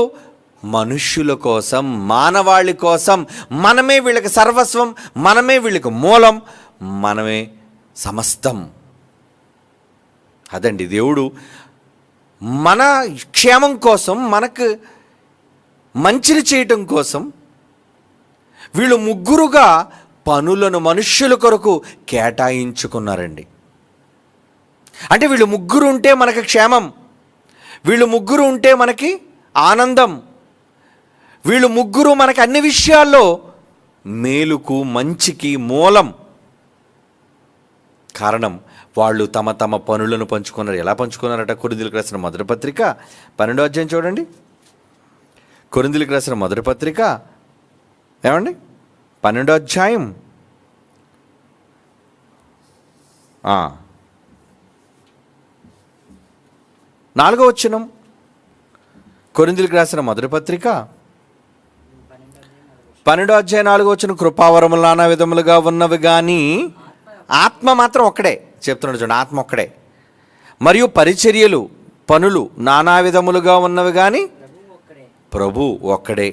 మనుష్యుల కోసం, మానవాళి కోసం. మనమే వీళ్ళకి సర్వస్వం, మనమే వీళ్ళకి మూలం, మనమే సమస్తం. అదండి దేవుడు మన క్షేమం కోసం, మనకు మంచిని చేయటం కోసం వీళ్ళు ముగ్గురుగా పనులను మనుష్యుల కొరకు కేటాయించుకున్నారండి. అంటే వీళ్ళు ముగ్గురు ఉంటే మనకి క్షేమం, వీళ్ళు ముగ్గురు ఉంటే మనకి ఆనందం, వీళ్ళు ముగ్గురు మనకి అన్ని విషయాల్లో మేలుకు, మంచికి మూలం. కారణం వాళ్ళు తమ తమ పనులను పంచుకున్నారు. ఎలా పంచుకున్నారట? కొరింథీయులకు రాసిన మొదటి పత్రిక 12వ అధ్యాయం చూడండి. కొరింథీయులకు రాసిన మొదటి పత్రిక ఏమండి 12వ అధ్యాయం 4వ వచనం. కొరింథీయులకు రాసిన మొదటి పత్రిక 12వ అధ్యాయం 4వ వచనం. కృపావరములు నానా విధములుగా ఉన్నవి కానీ ఆత్మ మాత్రం ఒక్కడే. చెప్తున్నాడు చూడండి, ఆత్మ ఒక్కడే. మరియు పరిచర్యలు పనులు నానా విధములుగా ఉన్నవి కానీ ప్రభు ఒక్కడే. ప్రభు ఒక్కడే.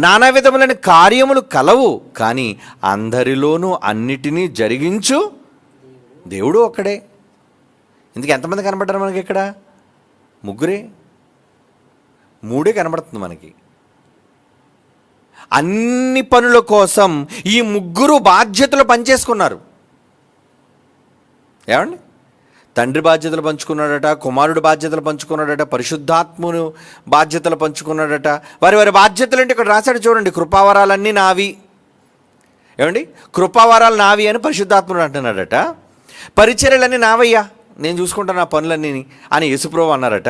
నానా విధములైన కార్యములు కలవు, కానీ అందరిలోనూ అన్నిటినీ జరిగించు దేవుడు ఒక్కడే. ఇందుకు ఎంతమంది కనబడ్డారు మనకి ఇక్కడ? ముగ్గురే, మూడే కనబడుతుంది మనకి. అన్ని పనుల కోసం ఈ ముగ్గురు బాధ్యతలు పనిచేసుకున్నారు. ఏమండి? తండ్రి బాధ్యతలు పంచుకున్నాడట, కుమారుడు బాధ్యతలు పంచుకున్నాడట, పరిశుద్ధాత్మును బాధ్యతలు పంచుకున్నాడట. వారి వారి బాధ్యతలు అంటే ఇక్కడ రాశాడు చూడండి, కృపావరాలన్నీ నావి. ఏమండి? కృపావరాలు నావి అని పరిశుద్ధాత్ముడు అంటున్నాడట. పరిచర్యలన్నీ నావయ్యా, నేను చూసుకుంటాను నా పనులన్నీ అని యేసుప్రభువు అన్నారట.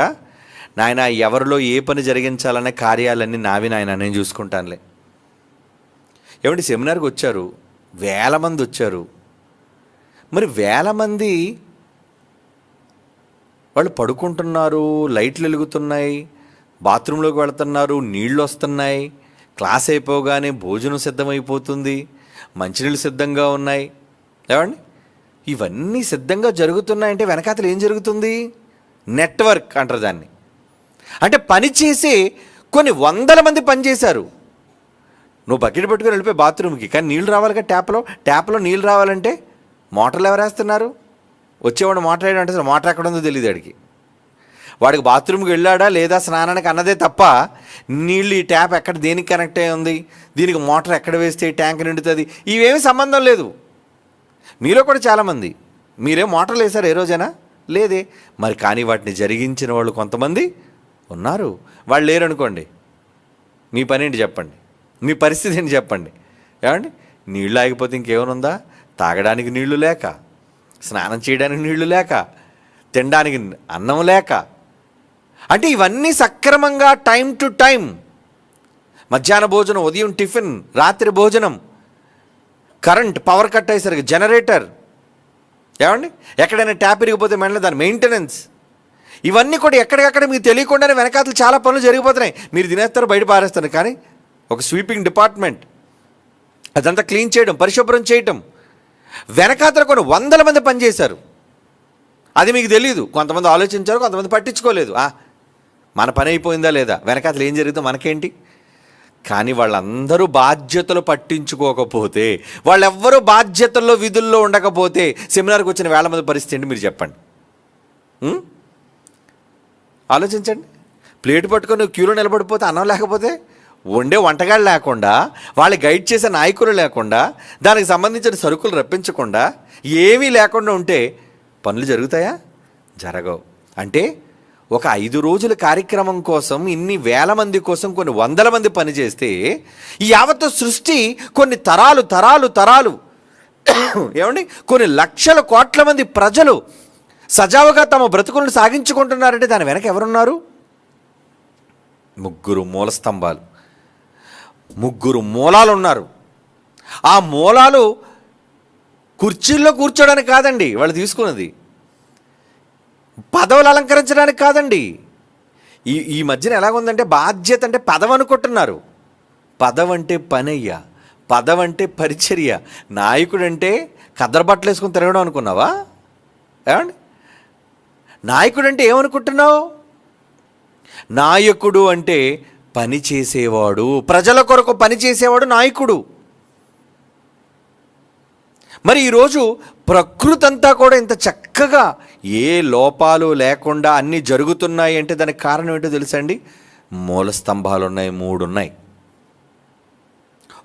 నాయన, ఎవరిలో ఏ పని జరిగించాలనే కార్యాలన్నీ నావి నాయన, నేను చూసుకుంటానులే. ఏమండి? సెమినార్కి వచ్చారు, వేల మంది వచ్చారు. మరి వేల మంది వాళ్ళు పడుకుంటున్నారు, లైట్లు వెలుగుతున్నాయి, బాత్రూంలోకి వెళుతున్నారు, నీళ్ళు వస్తున్నాయి, క్లాస్ అయిపోగానే భోజనం సిద్ధమైపోతుంది, మంచినీళ్ళు సిద్ధంగా ఉన్నాయి. ఏమండి? ఇవన్నీ సిద్ధంగా జరుగుతున్నాయంటే వెనకాతలు ఏం జరుగుతుంది? నెట్వర్క్ అంటారు దాన్ని. అంటే పని చేసే కొన్ని వందల మంది పనిచేశారు. నువ్వు బకెట్ పెట్టుకుని వెళ్ళిపోయి బాత్రూమ్కి, కానీ నీళ్ళు రావాలిగా ట్యాప్లో నీళ్ళు రావాలంటే మోటార్లు ఎవరు వేస్తున్నారు? వచ్చేవాడు మోటార్ వేయడం అంటే మోటార్ ఎక్కడ ఉందో తెలియదు వాడికి. వాడికి బాత్రూమ్కి వెళ్ళాడా లేదా స్నానానికి అన్నదే తప్ప నీళ్ళు ఈ ట్యాప్ ఎక్కడ దేనికి కనెక్ట్ అయి ఉంది, దీనికి మోటార్ ఎక్కడ వేస్తే ట్యాంక్ నిండుతుంది, ఇవేమీ సంబంధం లేదు. మీలో కూడా చాలామంది మీరేం మోటార్లు వేశారు ఏ రోజైనా? లేదే. మరి కానీ వాటిని జరిగించిన వాళ్ళు కొంతమంది ఉన్నారు. వాళ్ళు లేరనుకోండి, మీ పని ఏంటి చెప్పండి, మీ పరిస్థితి ఏంటి చెప్పండి. ఏమండి? నీళ్ళు ఆగిపోతే ఇంకేమనుందా? తాగడానికి నీళ్లు లేక, స్నానం చేయడానికి నీళ్లు లేక, తినడానికి అన్నం లేక, అంటే ఇవన్నీ సక్రమంగా టైం టు టైం, మధ్యాహ్న భోజనం, ఉదయం టిఫిన్, రాత్రి భోజనం, కరెంట్ పవర్ కట్ అయ్యేసరికి జనరేటర్, ఏమండి ఎక్కడైనా ట్యాప్ ఇరిగిపోతే మళ్ళీ దాని మెయింటెనెన్స్, ఇవన్నీ కూడా ఎక్కడికక్కడ మీకు తెలియకుండానే వెనకాతలు చాలా పనులు జరిగిపోతున్నాయి. మీరు తినేస్తారు, బయట పారేస్తారు, కానీ ఒక స్వీపింగ్ డిపార్ట్మెంట్ అదంతా క్లీన్ చేయడం, పరిశుభ్రం చేయటం, వెనకాతల కొన్ని వందల మంది పనిచేశారు. అది మీకు తెలియదు. కొంతమంది ఆలోచించారు, కొంతమంది పట్టించుకోలేదు. మన పని అయిపోయిందా లేదా, వెనకాతలు ఏం జరిగిందో మనకేంటి. కానీ వాళ్ళందరూ బాధ్యతలు పట్టించుకోకపోతే, వాళ్ళెవ్వరూ బాధ్యతల్లో విధుల్లో ఉండకపోతే సెమినార్కి వచ్చిన వేల మంది పరిస్థితి ఏంటి మీరు చెప్పండి. ఆలోచించండి. ప్లేట్ పట్టుకొని క్యూలో నిలబడిపోతే, అన్నం లేకపోతే, వండే వంటగాళ్ళు లేకుండా, వాళ్ళు గైడ్ చేసే నాయకులు లేకుండా, దానికి సంబంధించిన సరుకులు రప్పించకుండా, ఏమీ లేకుండా ఉంటే పనులు జరుగుతాయా? జరగవు. అంటే ఒక 5 రోజుల కార్యక్రమం కోసం ఇన్ని వేల మంది కోసం కొన్ని వందల మంది పనిచేస్తే, ఈ యావత్తు సృష్టి కొన్ని తరాలు తరాలు తరాలు ఏమండి కొన్ని లక్షల కోట్ల మంది ప్రజలు సజావుగా తమ బ్రతుకులను సాగించుకుంటున్నారంటే దాని వెనక ఎవరున్నారు? ముగ్గురు మూల స్తంభాలు, ముగ్గురు మూలాలు ఉన్నారు. ఆ మూలాలు కుర్చీల్లో కూర్చోడానికి కాదండి వాళ్ళు తీసుకున్నది, పదవులు అలంకరించడానికి కాదండి. ఈ మధ్యన ఎలాగుందంటే బాధ్యత అంటే పదవి అనుకుంటున్నారు. పదవి అంటే పనయ్య, పదవి అంటే పరిచర్య. నాయకుడు అంటే కద్దరబట్టలు వేసుకుని తిరగడం అనుకున్నావా? ఏమండి? నాయకుడు అంటే ఏమనుకుంటున్నావు? నాయకుడు అంటే పని చేసేవాడు, ప్రజల కొరకు పని చేసేవాడు నాయకుడు. మరి ఈరోజు ప్రకృతి అంతా కూడా ఇంత చక్కగా ఏ లోపాలు లేకుండా అన్నీ జరుగుతున్నాయి అంటే దానికి కారణం ఏంటో తెలుసండి? మూల స్తంభాలు ఉన్నాయి, 3 ఉన్నాయి.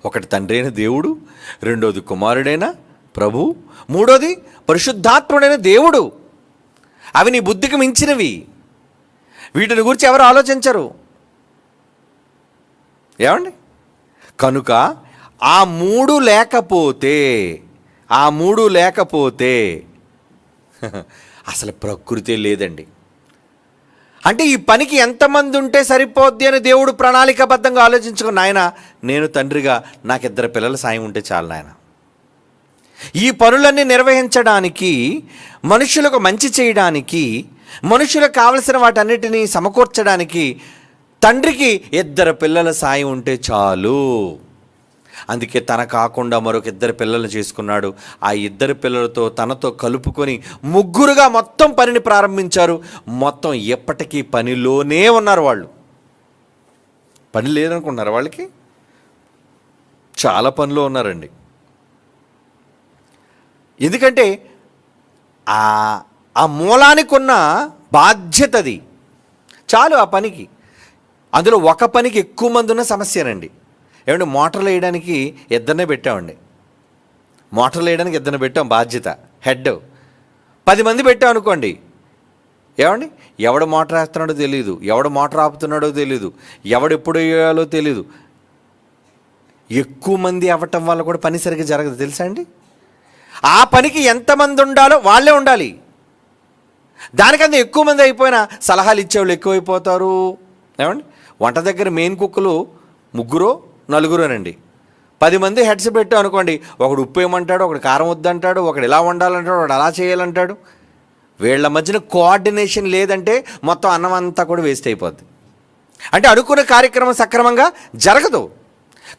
ఒకటి తండ్రి అయిన దేవుడు, రెండోది కుమారుడైన ప్రభు, మూడోది పరిశుద్ధాత్ముడైన దేవుడు. అవి నీ బుద్ధికి మించినవి. వీటిని గురించి ఎవరు ఆలోచించరు. ఏమండి? కనుక ఆ 3 లేకపోతే అసలు ప్రకృతి లేదండి. అంటే ఈ పనికి ఎంతమంది ఉంటే సరిపోద్ది అని దేవుడు ప్రణాళికాబద్ధంగా ఆలోచించుకుని, నాయన నేను తండ్రిగా నాకు 2 పిల్లల సాయం ఉంటే చాలు నాయన. ఈ పనులన్నీ నిర్వహించడానికి, మనుషులకు మంచి చేయడానికి, మనుషులకు కావలసిన వాటన్నిటినీ సమకూర్చడానికి తండ్రికి 2 పిల్లల సాయం ఉంటే చాలు. అందుకే తన కాకుండా మరొక 2 పిల్లలు చేసుకున్నాడు. ఆ 2 పిల్లలతో తనతో కలుపుకొని ముగ్గురుగా మొత్తం పనిని ప్రారంభించారు. మొత్తం ఎప్పటికీ పనిలోనే ఉన్నారు. వాళ్ళు పని లేదనుకున్నారు, వాళ్ళకి చాలా పనిలో ఉన్నారండి. ఎందుకంటే ఆ మూలానికి ఉన్న బాధ్యత అది చాలు ఆ పనికి. అందులో ఒక పనికి ఎక్కువ మంది ఉన్న సమస్యనండి. ఏమంటే మోటార్లు వేయడానికి 2 పెట్టామండి. మోటార్లు వేయడానికి 2 పెట్టాం, బాధ్యత హెడ్. 10 మంది పెట్టాం అనుకోండి, ఏమండి ఎవడు మోటార్ వేస్తున్నాడో తెలియదు, ఎవడు మోటార్ ఆపుతున్నాడో తెలియదు, ఎవడు ఎప్పుడు వేయాలో తెలియదు. ఎక్కువ మంది అవ్వటం వల్ల కూడా పని సరిగ్గా జరగదు, తెలుసా అండి. ఆ పనికి ఎంతమంది ఉండాలో వాళ్ళే ఉండాలి. దానికన్నా ఎక్కువ మంది అయిపోయినా సలహాలు ఇచ్చేవాళ్ళు ఎక్కువైపోతారు. ఏమండి వంట దగ్గర మెయిన్ కుక్కలు 3-4నండి. 10 మంది హెడ్స్ పెట్టాం అనుకోండి, ఒకడు ఉప్పు వేయమంటాడు, ఒకడు కారం వద్దంటాడు, ఒకడు ఇలా వండాలంటాడు, ఒకడు అలా చేయాలంటాడు. వీళ్ళ మధ్యన కోఆర్డినేషన్ లేదంటే మొత్తం అన్నం అంతా కూడా వేస్ట్ అయిపోద్ది. అంటే అనుకున్న కార్యక్రమం సక్రమంగా జరగదు.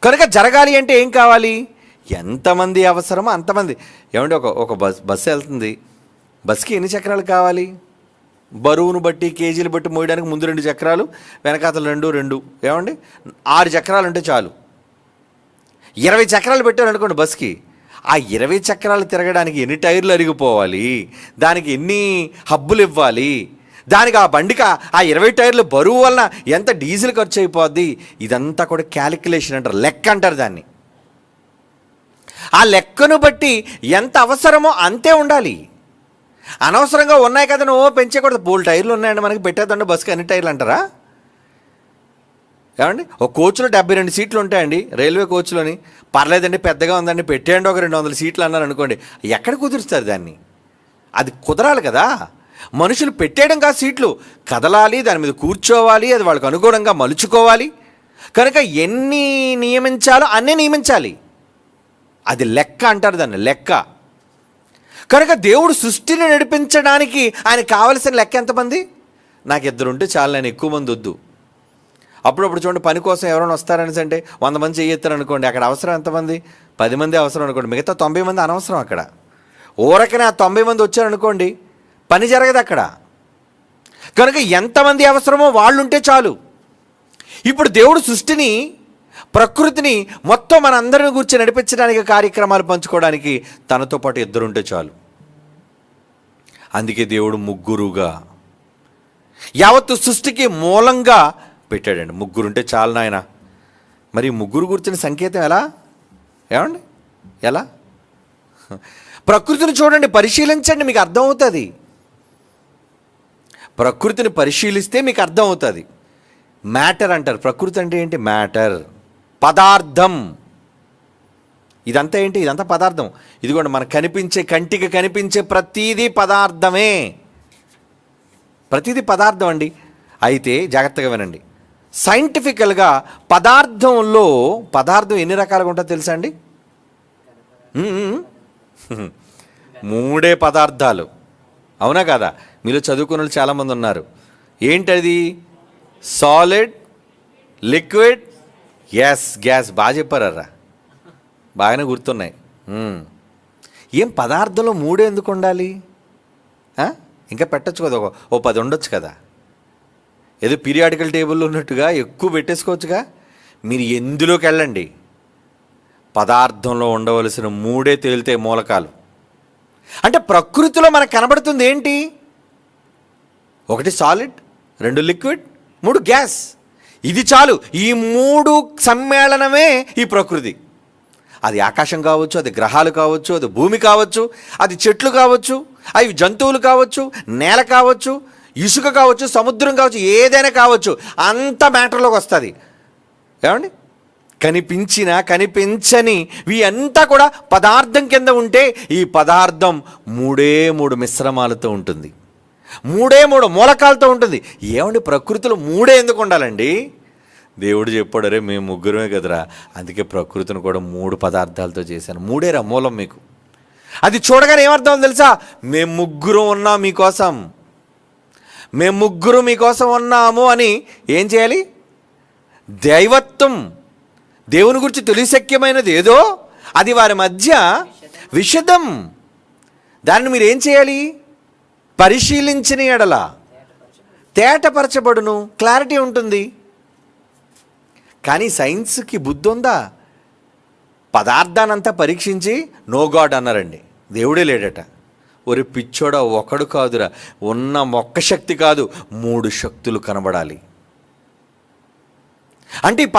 కనుక జరగాలి అంటే ఏం కావాలి? ఎంతమంది అవసరమో అంతమంది. ఏమంటే ఒక బస్సు వెళ్తుంది, బస్సుకి ఎన్ని చక్రాలు కావాలి? బరువును బట్టి కేజీలు బట్టి మోయడానికి ముందు 2 చక్రాలు, వెనకాతలు 2. ఏమండి 6 చక్రాలు ఉంటే చాలు. 20 చక్రాలు పెట్టారు అనుకోండి బస్కి, ఆ 20 చక్రాలు తిరగడానికి ఎన్ని టైర్లు అరిగిపోవాలి, దానికి ఎన్ని హబ్బులు ఇవ్వాలి, దానికి ఆ బండికి ఆ 20 టైర్లు బరువు వలన ఎంత డీజిల్ ఖర్చు అయిపోద్ది. ఇదంతా కూడా క్యాలిక్యులేషన్ అంటారు, లెక్క అంటారు దాన్ని. ఆ లెక్కను బట్టి ఎంత అవసరమో అంతే ఉండాలి. అనవసరంగా ఉన్నాయి కదా నువ్వు పెంచకూడదు. 4 టైర్లు ఉన్నాయండి మనకి, పెట్టేదండి బస్సుకి అన్ని టైర్లు అంటారా? ఏమండి ఒక కోచ్లో 72 సీట్లు ఉంటాయండి, రైల్వే కోచ్లోని. పర్లేదండి పెద్దగా ఉందండి, పెట్టేయండి ఒక 200 సీట్లు అన్నారు అనుకోండి, ఎక్కడ కుదురుస్తారు దాన్ని? అది కుదరాలి కదా. మనుషులు పెట్టేయడం కాదు, సీట్లు కదలాలి, దాని మీద కూర్చోవాలి, అది వాళ్ళకు అనుగుణంగా మలుచుకోవాలి. కనుక ఎన్ని నియమించాలో అన్నీ నియమించాలి. అది లెక్క అంటారు దాన్ని, లెక్క. కనుక దేవుడు సృష్టిని నడిపించడానికి ఆయన కావలసిన లెక్క ఎంతమంది? నాకు 2 ఉంటే చాలు, నేను ఎక్కువ మంది వద్దు. అప్పుడప్పుడు చూడండి, పని కోసం ఎవరైనా వస్తారనేసి అంటే 100 మంది చేయొత్తారు అనుకోండి, అక్కడ అవసరం ఎంతమంది? 10 మంది అవసరం అనుకోండి, మిగతా 90 మంది అనవసరం. అక్కడ ఊరకనే ఆ 90 మంది వచ్చారనుకోండి, పని జరగదు అక్కడ. కనుక ఎంతమంది అవసరమో వాళ్ళు ఉంటే చాలు. ఇప్పుడు దేవుడు సృష్టిని, ప్రకృతిని మొత్తం మన అందరిని గురించి నడిపించడానికి, కార్యక్రమాలు పంచుకోవడానికి తనతో పాటు 2 ఉంటే చాలు. అందుకే దేవుడు ముగ్గురుగా యావత్తు సృష్టికి మూలంగా పెట్టాడండి. 3 ఉంటే చాలు నాయన. మరి 3 గురించిన సంకేతం ఎలా? ఏమండి ఎలా? ప్రకృతిని చూడండి, పరిశీలించండి, మీకు అర్థమవుతుంది. ప్రకృతిని పరిశీలిస్తే మీకు అర్థమవుతుంది. మ్యాటర్ అంటారు. ప్రకృతి అంటే ఏంటి? మ్యాటర్, పదార్థం. ఇదంతా ఏంటి? ఇదంతా పదార్థం. ఇదిగోండి మనకు కనిపించే, కంటికి కనిపించే ప్రతీదీ పదార్థమే. ప్రతీదీ పదార్థం అండి. అయితే జాగ్రత్తగా వినండి, సైంటిఫికల్గా పదార్థం ఎన్ని రకాలుగా ఉంటుందో తెలుసా అండి? 3 పదార్థాలు. అవునా కదా? మీలో చదువుకున్న వాళ్ళు చాలామంది ఉన్నారు. ఏంటది? Solid, liquid, gas. బాగా చెప్పారా, బాగానే గుర్తున్నాయి. ఏం పదార్థంలో 3 ఎందుకు ఉండాలి? ఇంకా పెట్టచ్చు కదా, ఓ 10 ఉండొచ్చు కదా. ఏదో పీరియాడికల్ టేబుల్లో ఉన్నట్టుగా ఎక్కువ పెట్టేసుకోవచ్చుగా. మీరు ఎందులోకి వెళ్ళండి, పదార్థంలో ఉండవలసిన 3 తేలితే మూలకాలు. అంటే ప్రకృతిలో మనకు కనబడుతుంది ఏంటి? 1 సాలిడ్, 2 లిక్విడ్, 3 గ్యాస్. ఇది చాలు. ఈ 3 సమ్మేళనమే ఈ ప్రకృతి. అది ఆకాశం కావచ్చు, అది గ్రహాలు కావచ్చు, అది భూమి కావచ్చు, అది చెట్లు కావచ్చు, అవి జంతువులు కావచ్చు, నేల కావచ్చు, ఇసుక కావచ్చు, సముద్రం కావచ్చు, ఏదైనా కావచ్చు, అంత మ్యాటర్లోకి వస్తుంది. ఏమండి కనిపించిన కనిపించని ఇవి అంతా కూడా పదార్థం కింద ఉంటే, ఈ పదార్థం 3 మిశ్రమాలతో ఉంటుంది, 3 మూలకాలతో ఉంటుంది. ఏమండి ప్రకృతిలో 3 ఎందుకు ఉండాలండి? దేవుడు చెప్పాడు, అరే మేము 3 కదరా, అందుకే ప్రకృతిని కూడా 3 పదార్థాలతో చేశాను. 3 మూలం మీకు. అది చూడగానే ఏమర్థం తెలుసా? మేము 3 ఉన్నాం మీకోసం, మేము 3 మీకోసం ఉన్నాము అని ఏం చేయాలి? దైవత్వం, దేవుని గురించి తెలియశక్యమైనది ఏదో అది వారి మధ్య విషదం. దాన్ని మీరు ఏం చేయాలి? పరిశీలించిన ఎడల తేటపరచబడును, క్లారిటీ ఉంటుంది. కానీ సైన్స్కి బుద్ధి ఉందా? పదార్థానంతా పరీక్షించి నో గాడ్ అన్నారండి, దేవుడే లేడట. ఒరి పిచ్చోడా, ఒకడు కాదురా, ఉన్న ఒక్క శక్తి కాదు, 3 శక్తులు కనబడాలి. అంటే ఈ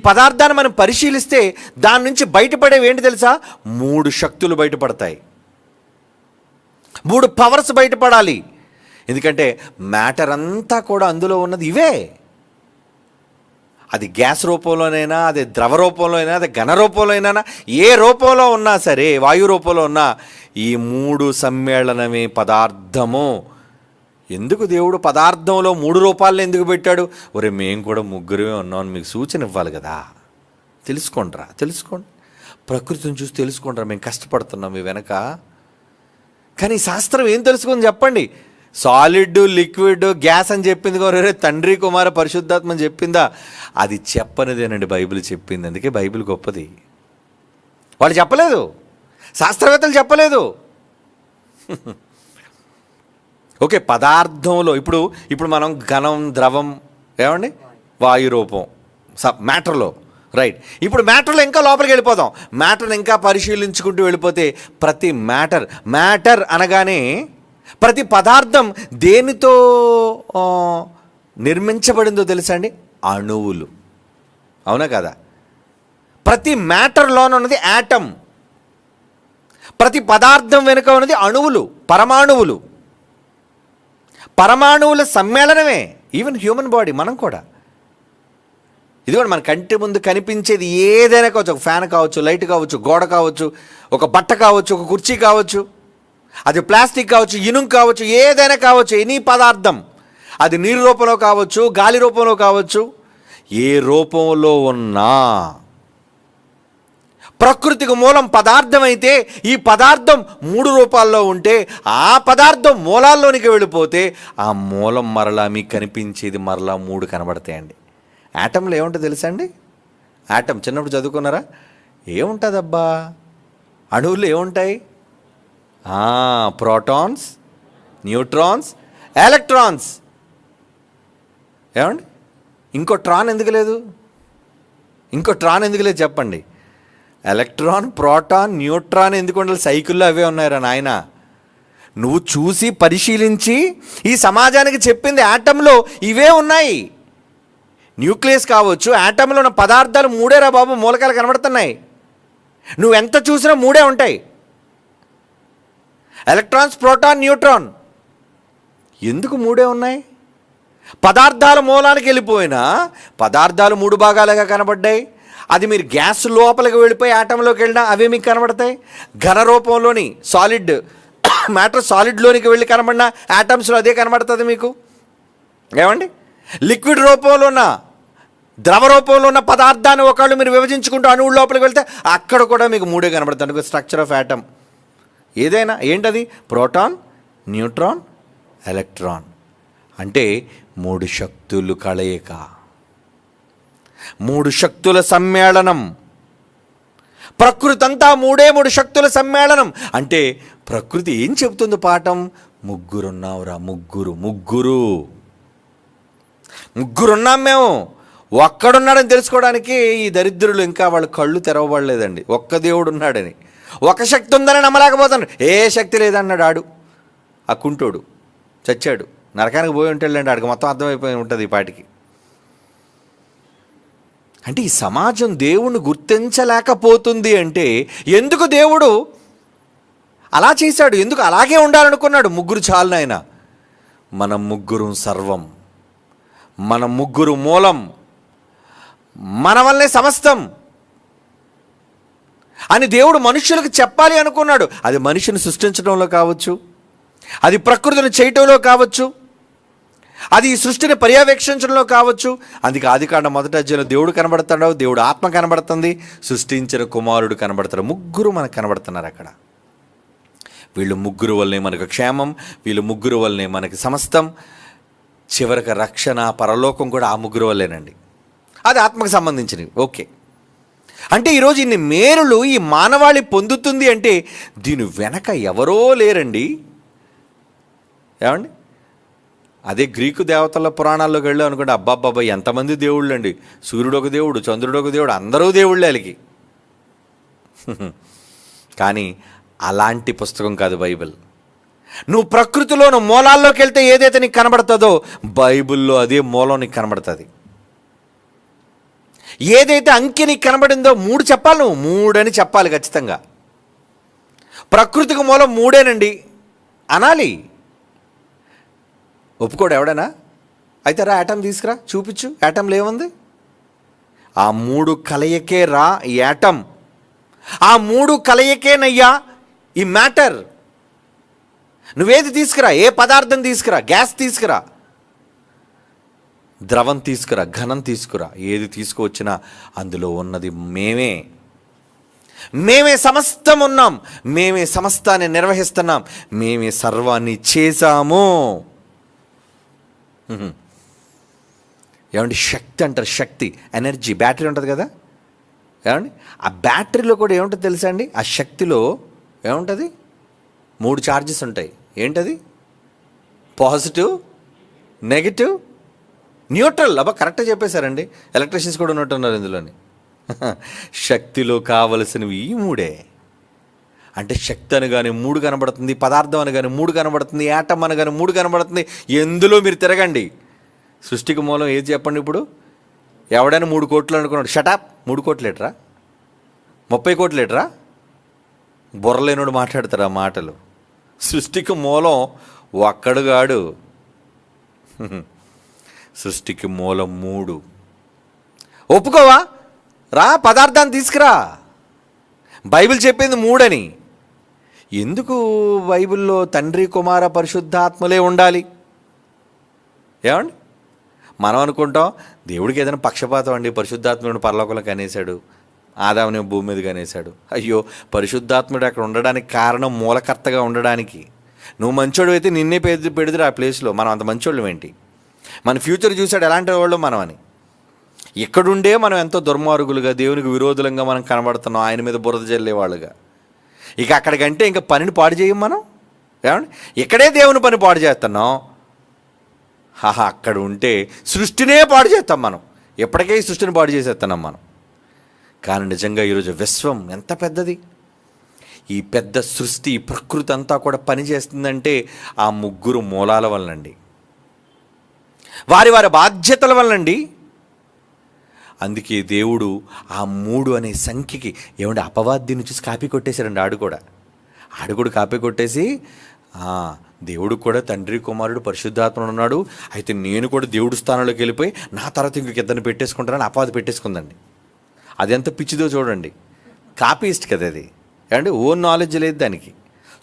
పదార్థాన్ని మనం పరిశీలిస్తే దాని నుంచి బయటపడేవి ఏంటి తెలుసా? 3 శక్తులు బయటపడతాయి, 3 పవర్స్ బయటపడాలి. ఎందుకంటే మ్యాటర్ అంతా కూడా అందులో ఉన్నది ఇవే. అది గ్యాస్ రూపంలోనైనా, అది ద్రవ రూపంలో అయినా, అది ఘన రూపంలో అయినా, ఏ రూపంలో ఉన్నా సరే, వాయు రూపంలో ఉన్నా, ఈ 3 సమ్మేళనమే పదార్థము. ఎందుకు దేవుడు పదార్థంలో 3 రూపాలను ఎందుకు పెట్టాడు? ఒరే, మేము కూడా ముగ్గురమే ఉన్నామని మీకు సూచన ఇవ్వాలి కదా. తెలుసుకోండి. ప్రకృతిని చూసి తెలుసుకుంటారా, మేము కష్టపడుతున్నాం మీ వెనక. కానీ శాస్త్రం ఏం తెలుసుకుంది చెప్పండి? సాలిడ్, లిక్విడ్, గ్యాస్ అని చెప్పింది కదా, తండ్రి, కుమార, పరిశుద్ధాత్మ అని చెప్పిందా? అది చెప్పనిదేనండి బైబిల్ చెప్పింది. అందుకే బైబిల్ గొప్పది. వాళ్ళు చెప్పలేదు, శాస్త్రవేత్తలు చెప్పలేదు. ఓకే, పదార్థంలో ఇప్పుడు మనం ఘనం, ద్రవం, ఏమండి, వాయు రూపం, మ్యాటర్లో, రైట్. ఇప్పుడు మ్యాటర్లో ఇంకా లోపలికి వెళ్ళిపోదాం. మ్యాటర్ని ఇంకా పరిశీలించుకుంటూ వెళ్ళిపోతే ప్రతి మ్యాటర్ అనగానే ప్రతి పదార్థం దేనితో నిర్మించబడిందో తెలుసా అండి? అణువులు. అవునా కదా? ప్రతి మ్యాటర్లోనున్నది యాటమ్. ప్రతి పదార్థం వెనుక ఉన్నది అణువులు, పరమాణువుల సమ్మేళనమే. ఈవెన్ హ్యూమన్ బాడీ, మనం కూడా. ఇదిగోండి, మన కంటి ముందు కనిపించేది ఏదైనా కావచ్చు. ఒక ఫ్యాన్ కావచ్చు, లైట్ కావచ్చు, గోడ కావచ్చు, ఒక బట్ట కావచ్చు, ఒక కుర్చీ కావచ్చు, అది ప్లాస్టిక్ కావచ్చు, ఇనుము కావచ్చు, ఏదైనా కావచ్చు. ఎనీ పదార్థం, అది నీరు రూపంలో కావచ్చు, గాలి రూపంలో కావచ్చు, ఏ రూపంలో ఉన్నా ప్రకృతికి మూలం పదార్థం అయితే, ఈ పదార్థం 3 రూపాల్లో ఉంటే, ఆ పదార్థం మూలాల్లోనికి వెళ్ళిపోతే ఆ మూలం మరలా మీకు కనిపించేది మరలా 3 కనబడతాయండి. యాటంలో ఏముంటుంది తెలుసా అండి? యాటమ్ చిన్నప్పుడు చదువుకున్నారా? ఏముంటుందబ్బా? అణువులు ఏముంటాయి? Protons, neutrons, electrons. ఏమండి, ఇంకో ట్రాన్ ఎందుకు లేదు చెప్పండి? ఎలక్ట్రాన్, ప్రోటాన్, న్యూట్రాన్ ఎందుకు ఉండాలి? సైకిల్లో అవే ఉన్నాయిరా నాయన. నువ్వు చూసి పరిశీలించి ఈ సమాజానికి చెప్పింది యాటంలో ఇవే ఉన్నాయి. న్యూక్లియస్ కావచ్చు, యాటంలో ఉన్న పదార్థాలు 3రా బాబు, మూలకాలు కనబడుతున్నాయి. నువ్వు ఎంత చూసినా 3 ఉంటాయి. Electrons, proton, neutron. ఎందుకు 3 ఉన్నాయి? పదార్థాల మూలానికి వెళ్ళిపోయినా పదార్థాలు 3 భాగాలుగా కనబడ్డాయి. అది మీరు గ్యాస్ లోపలికి వెళ్ళిపోయి యాటంలోకి వెళ్ళినా అవే మీకు కనబడతాయి. ఘన రూపంలోని సాలిడ్ మ్యాటర్ సాలిడ్లోనికి వెళ్ళి కనబడినా యాటమ్స్లో అదే కనబడుతుంది మీకు. ఏమండి, లిక్విడ్ రూపంలో ఉన్న, ద్రవ రూపంలో ఉన్న పదార్థాన్ని ఒకళ్ళు మీరు విభజించుకుంటూ అణువుల లోపలికి వెళ్తే అక్కడ కూడా మీకు 3 కనబడుతుంది. స్ట్రక్చర్ ఆఫ్ యాటమ్ ఏదైనా ఏంటది? Proton, neutron, electron. అంటే 3 శక్తులు కలయిక, 3 శక్తుల సమ్మేళనం. ప్రకృతి అంతా 3 శక్తుల సమ్మేళనం. అంటే ప్రకృతి ఏం చెబుతుంది పాఠం? ముగ్గురున్నావురా, ముగ్గురున్నాం మేము. ఒక్కడున్నాడని తెలుసుకోవడానికి ఈ దరిద్రులు ఇంకా వాళ్ళ కళ్ళు తెరవబడలేదండి. ఒక్క దేవుడు ఉన్నాడని, ఒక శక్తి ఉందని నమ్మలేకపోతాను. ఏ శక్తి లేదన్నాడు ఆడు, ఆ కుంటోడు చచ్చాడు, నరకానికి పోయి ఉంటాడులేండి. ఆడికి మొత్తం అర్థమైపోయి ఉంటుంది ఈ పాటికి. అంటే ఈ సమాజం దేవుణ్ణి గుర్తించలేకపోతుంది. అంటే ఎందుకు దేవుడు అలా చేశాడు? ఎందుకు అలాగే ఉండాలనుకున్నాడు? 3 చాలు నాయన. మనం 3 సర్వం, మనం 3 మూలం, మన వల్లే సమస్తం అని దేవుడు మనుషులకు చెప్పాలి అనుకున్నాడు. అది మనిషిని సృష్టించడంలో కావచ్చు, అది ప్రకృతిని చేయటంలో కావచ్చు, అది ఈ సృష్టిని పర్యవేక్షించడంలో కావచ్చు. అందుకే ఆదికాండం 1వ అధ్యాయంలో దేవుడు కనబడుతున్నాడు, దేవుడు ఆత్మ కనబడుతుంది, సృష్టించిన కుమారుడు కనబడతాడు. 3 మనకు కనబడుతున్నారు అక్కడ. వీళ్ళు 3 వల్లనే మనకు క్షేమం, వీళ్ళు 3 వల్లనే మనకి సమస్తం. చివరికి రక్షణ, పరలోకం కూడా ఆ 3 వల్లేనండి. అది ఆత్మకు సంబంధించినవి. ఓకే, అంటే ఈరోజు ఇన్ని మేలులు ఈ మానవాళి పొందుతుంది అంటే దీని వెనక ఎవరో లేరండి. ఏమండి, అదే గ్రీకు దేవతల పురాణాల్లోకి వెళ్ళాం అనుకోండి, అబ్బాబ్బాబ్బా ఎంతమంది దేవుళ్ళు అండి. సూర్యుడు ఒక దేవుడు, చంద్రుడు ఒక దేవుడు, అందరూ దేవుళ్ళే వాళ్ళకి. కానీ అలాంటి పుస్తకం కాదు బైబిల్. నువ్వు ప్రకృతిలోను మూలాల్లోకి వెళ్తే ఏదైతే నీకు కనబడుతుందో బైబిల్లో అదే మూలం నీకు కనబడుతుంది. ఏదైతే అంకె నీకు కనబడిందో 3 చెప్పాలి, నువ్వు 3 అని చెప్పాలి ఖచ్చితంగా. ప్రకృతికి మూలం 3 అనాలి. ఒప్పుకోడు ఎవడైనా. అయితే రా యాటం తీసుకురా, చూపించు యాటంలో ఏముంది. ఆ 3 కలయికే రా ఈ యాటం. ఆ 3 కలయికేనయ్యా ఈ మ్యాటర్. నువ్వేది తీసుకురా, ఏ పదార్థం తీసుకురా, గ్యాస్ తీసుకురా, ద్రవం తీసుకురా, ఘనం తీసుకురా, ఏది తీసుకువచ్చినా అందులో ఉన్నది మేమే. మేమే సమస్తం ఉన్నాం, మేమే సమస్తాన్ని నిర్వహిస్తున్నాం, మేమే సర్వాన్ని చేశాము. ఏమండి, శక్తి అంటారు. శక్తి, ఎనర్జీ, బ్యాటరీ ఉంటుంది కదా. ఏమండి, ఆ బ్యాటరీలో కూడా ఏముంటుంది తెలుసా అండి? ఆ శక్తిలో ఏముంటుంది? 3 ఛార్జెస్ ఉంటాయి. ఏంటది? Positive, negative, neutral. అబ్బా కరెక్ట్గా చెప్పేశారండి. ఎలక్ట్రీషియన్స్ కూడా ఉన్నట్టున్నారు ఇందులోని. శక్తిలో కావలసినవి ఈ 3. అంటే శక్తి అనగానే 3 కనబడుతుంది, పదార్థం అనగానే 3 కనబడుతుంది, యాటమ్ అనగానే 3 కనబడుతుంది. ఎందులో మీరు తిరగండి. సృష్టికి మూలం ఏది చెప్పండి ఇప్పుడు? ఎవడైనా 3 కోట్లు అనుకున్నాడు, షటాప్. 3 కోట్లు ఎట్రా, 30 కోట్లు ఎట్రా? బుర్రలేనోడు మాట్లాడతారు ఆ మాటలు. సృష్టికి మూలం ఒక్కడుగాడు. సృష్టికి మూలం 3. ఒప్పుకోవా? రా పదార్థాన్ని తీసుకురా. బైబిల్ చెప్పింది 3 అని. ఎందుకు బైబిల్లో తండ్రి, కుమార, పరిశుద్ధాత్మలే ఉండాలి? ఏమండి, మనం అనుకుంటాం దేవుడికి ఏదైనా పక్షపాతం అండి, పరిశుద్ధాత్ముడు పరలోకంలో కనేశాడు, ఆదాముని భూమి మీద కనేశాడు. అయ్యో, పరిశుద్ధాత్ముడు అక్కడ ఉండడానికి కారణం మూలకర్తగా ఉండడానికి. నువ్వు మంచోడు అయితే నిన్నే పెడుతురు ఆ ప్లేస్లో. మనం అంత మంచోళ్ళం ఏంటి? మన ఫ్యూచర్ చూశాడు ఎలాంటి వాళ్ళు మనం అని. ఇక్కడుండే మనం ఎంతో దుర్మార్గులుగా, దేవునికి విరోధులంగా మనం కనబడుతున్నాం, ఆయన మీద బురద జల్లేవాళ్ళుగా. ఇక అక్కడికంటే ఇంకా పనిని పాడు చేయం మనం. ఏమండి, ఇక్కడే దేవుని పని పాడు చేస్తున్నాం. అక్కడ ఉంటే సృష్టినే పాడు చేస్తాం మనం. ఎప్పటికే ఈ సృష్టిని పాడు చేసేస్తున్నాం మనం. కానీ నిజంగా ఈరోజు విశ్వం ఎంత పెద్దది. ఈ పెద్ద సృష్టి, ప్రకృతి అంతా కూడా పనిచేస్తుందంటే ఆ 3 మూలాల వలనండి, వారి వారి బాధ్యతల వలనండి. అందుకే దేవుడు ఆ 3 అనే సంఖ్యకి ఏమంటే అపవాదిని చూసి కాపీ కొట్టేశారండి. ఆడు కూడా కాపీ కొట్టేసి దేవుడు కూడా తండ్రి, కుమారుడు, పరిశుద్ధాత్ముడు ఉన్నాడు, అయితే నేను కూడా దేవుడు స్థానంలోకి వెళ్ళిపోయి నా తర్వాత ఇంకొక ఇద్దరిని పెట్టేసుకుంటానని అపవాది పెట్టేసుకుందండి. అది ఎంత పిచ్చిదో చూడండి. కాపీస్ట్ కదా అది. ఏమంటే ఓన్ నాలెడ్జ్ లేదు దానికి,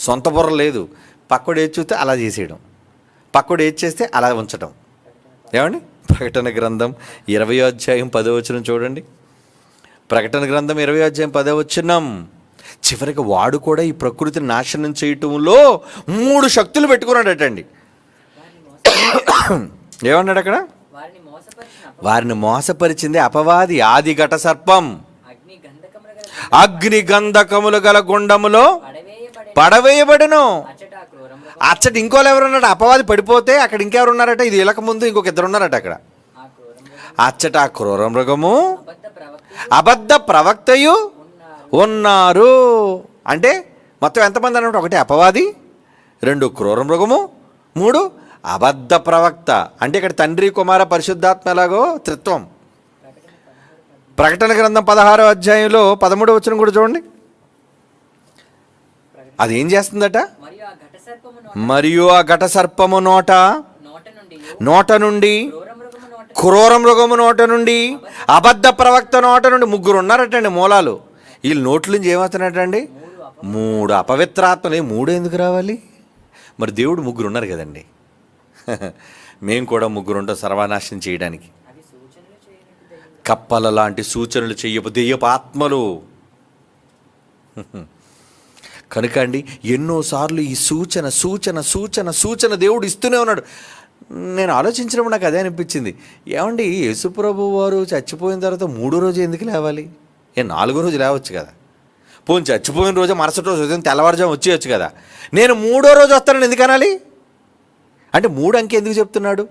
సొంత బుర్ర లేదు. పక్కడు ఏది చూస్తే అలా చేసేయడం, పక్కడు ఏది చేస్తే అలా ఉంచడం. ఏమండి, ప్రకటన గ్రంథం 20వ అధ్యాయం 10వ వచనం చూడండి. ప్రకటన గ్రంథం 20వ అధ్యాయం 10వ వచనం. చివరికి వాడు కూడా ఈ ప్రకృతిని నాశనం చేయటంలో 3 శక్తులు పెట్టుకున్నాడటండి. ఏమన్నాడు అక్కడ? వారిని మోసపరిచింది అపవాది, ఆది ఘట సర్పం, అగ్ని గంధకములు గల గుండములో పడవేయబడును. అచ్చట ఇంకోళ్ళు ఎవరున్నాడు? అపవాది పడిపోతే అక్కడ ఇంకెవరు ఉన్నారట? ఇది ఇలక ముందు ఇంకొక 2 ఉన్నారట అక్కడ. అచ్చట ఆ క్రూర మృగము, అబద్ధ ప్రవక్తయు ఉన్నారు. అంటే మొత్తం ఎంతమంది అన్నమాట? 1 అపవాది, 2 క్రూర మృగము, 3 అబద్ధ ప్రవక్త. అంటే ఇక్కడ తండ్రి, కుమార, పరిశుద్ధాత్మ ఎలాగో త్రిత్వం. ప్రకటన గ్రంథం 16వ అధ్యాయంలో 13వ వచనం కూడా చూడండి. అది ఏం చేస్తుందట? మరియు ఆ ఘట సర్పము నోట నుండి, క్రూర మృగము నోట నుండి, అబద్ధ ప్రవక్త నోట నుండి 3 ఉన్నారటండి మూలాలు. వీళ్ళు నోట్ల నుంచి ఏమవుతున్నట్టండి? 3 అపవిత్రాత్మలు. 3 ఎందుకు రావాలి? మరి దేవుడు 3 ఉన్నారు కదండి. మేము కూడా 3 ఉంటాం సర్వనాశనం చేయడానికి. కప్పల లాంటి సూచనలు చెయ్యపు దెయ్యపు ఆత్మలు. కనుక అండి ఎన్నోసార్లు ఈ సూచన దేవుడు ఇస్తూనే ఉన్నాడు. నేను ఆలోచించినప్పుడు నాకు అదే అనిపించింది. ఏమండి, యేసుప్రభు వారు చచ్చిపోయిన తర్వాత 3వ రోజు ఎందుకు లేవాలి? 4వ రోజు లేవచ్చు కదా. పోనీ చచ్చిపోయిన రోజు మరుసటి రోజు ఉదయం తెల్లవారుజాము వచ్చేయచ్చు కదా. నేను 3వ రోజు వస్తానని ఎందుకు అనాలి? అంటే 3 అంకె ఎందుకు చెప్తున్నాడు?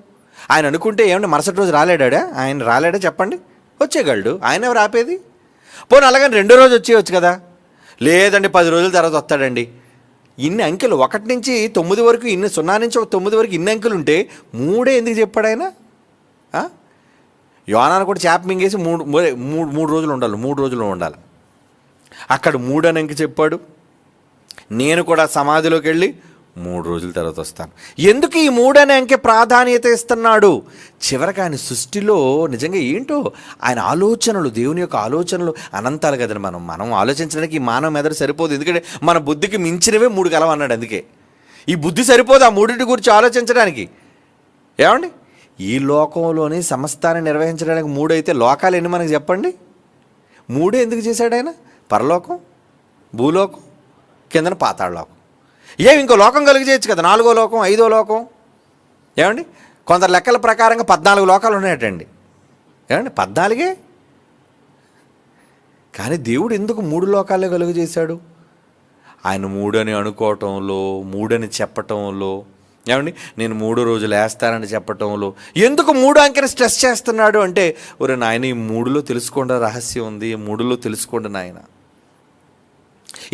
ఆయన అనుకుంటే ఏమంటే మరుసటి రోజు రాలేడా? ఆయన రాలేడా చెప్పండి? వచ్చేయగలడు. ఆయన ఎవరు ఆపేది? పోనీ అలాగని 2వ రోజు వచ్చేయచ్చు కదా. లేదండి 10 రోజుల తర్వాత వస్తాడండి. ఇన్ని అంకెలు 1 నుంచి 9 వరకు, 0 నుంచి 9 వరకు ఇన్ని అంకెలు ఉంటే 3 ఎందుకు చెప్పాడు ఆయన? యోనాను కూడా చేప మింగేసి 3 రోజులు ఉండాలి, 3 రోజులు ఉండాలి. అక్కడ 3 అని అంకె చెప్పాడు. నేను కూడా సమాధిలోకి వెళ్ళి 3 రోజుల తర్వాత వస్తాను. ఎందుకు ఈ 3 అనే అంకె ప్రాధాన్యత ఇస్తున్నాడు? చివరికి ఆయన సృష్టిలో నిజంగా ఏంటో ఆయన ఆలోచనలు, దేవుని యొక్క ఆలోచనలు అనంతాలు కదండి. మనం ఆలోచించడానికి ఈ మానవ మెదడు సరిపోదు. ఎందుకంటే మన బుద్ధికి మించినవే 3 కలవన్నాడు. అందుకే ఈ బుద్ధి సరిపోదు ఆ 3 గురించి ఆలోచించడానికి. ఏమండి, ఈ లోకంలోని సమస్తాన్ని నిర్వహించడానికి 3 అయితే లోకాలు ఎన్ని మనకు చెప్పండి? 3 ఎందుకు చేశాడు ఆయన? పరలోకం, భూలోకం, కిందన పాతాళలోకం. ఇంకో లోకం కలిగి చేయొచ్చు కదా. 4వ లోకం, 5వ లోకం. ఏమండి, కొందరు లెక్కల ప్రకారంగా 14 లోకాలు ఉన్నాయటండి. ఏమండి, 14. కానీ దేవుడు ఎందుకు 3 లోకాలే కలుగు చేశాడు? ఆయన 3 అని అనుకోవటంలో, 3 అని చెప్పటంలో, ఏమండి నేను 3 రోజులు వేస్తానని చెప్పటంలో ఎందుకు 3 అంకెని స్ట్రెస్ చేస్తున్నాడు అంటే, ఒరే నాయన, ఈ 3లో తెలుసుకోండి రహస్యం ఉంది. ఈ 3లో తెలుసుకోండి నాయన.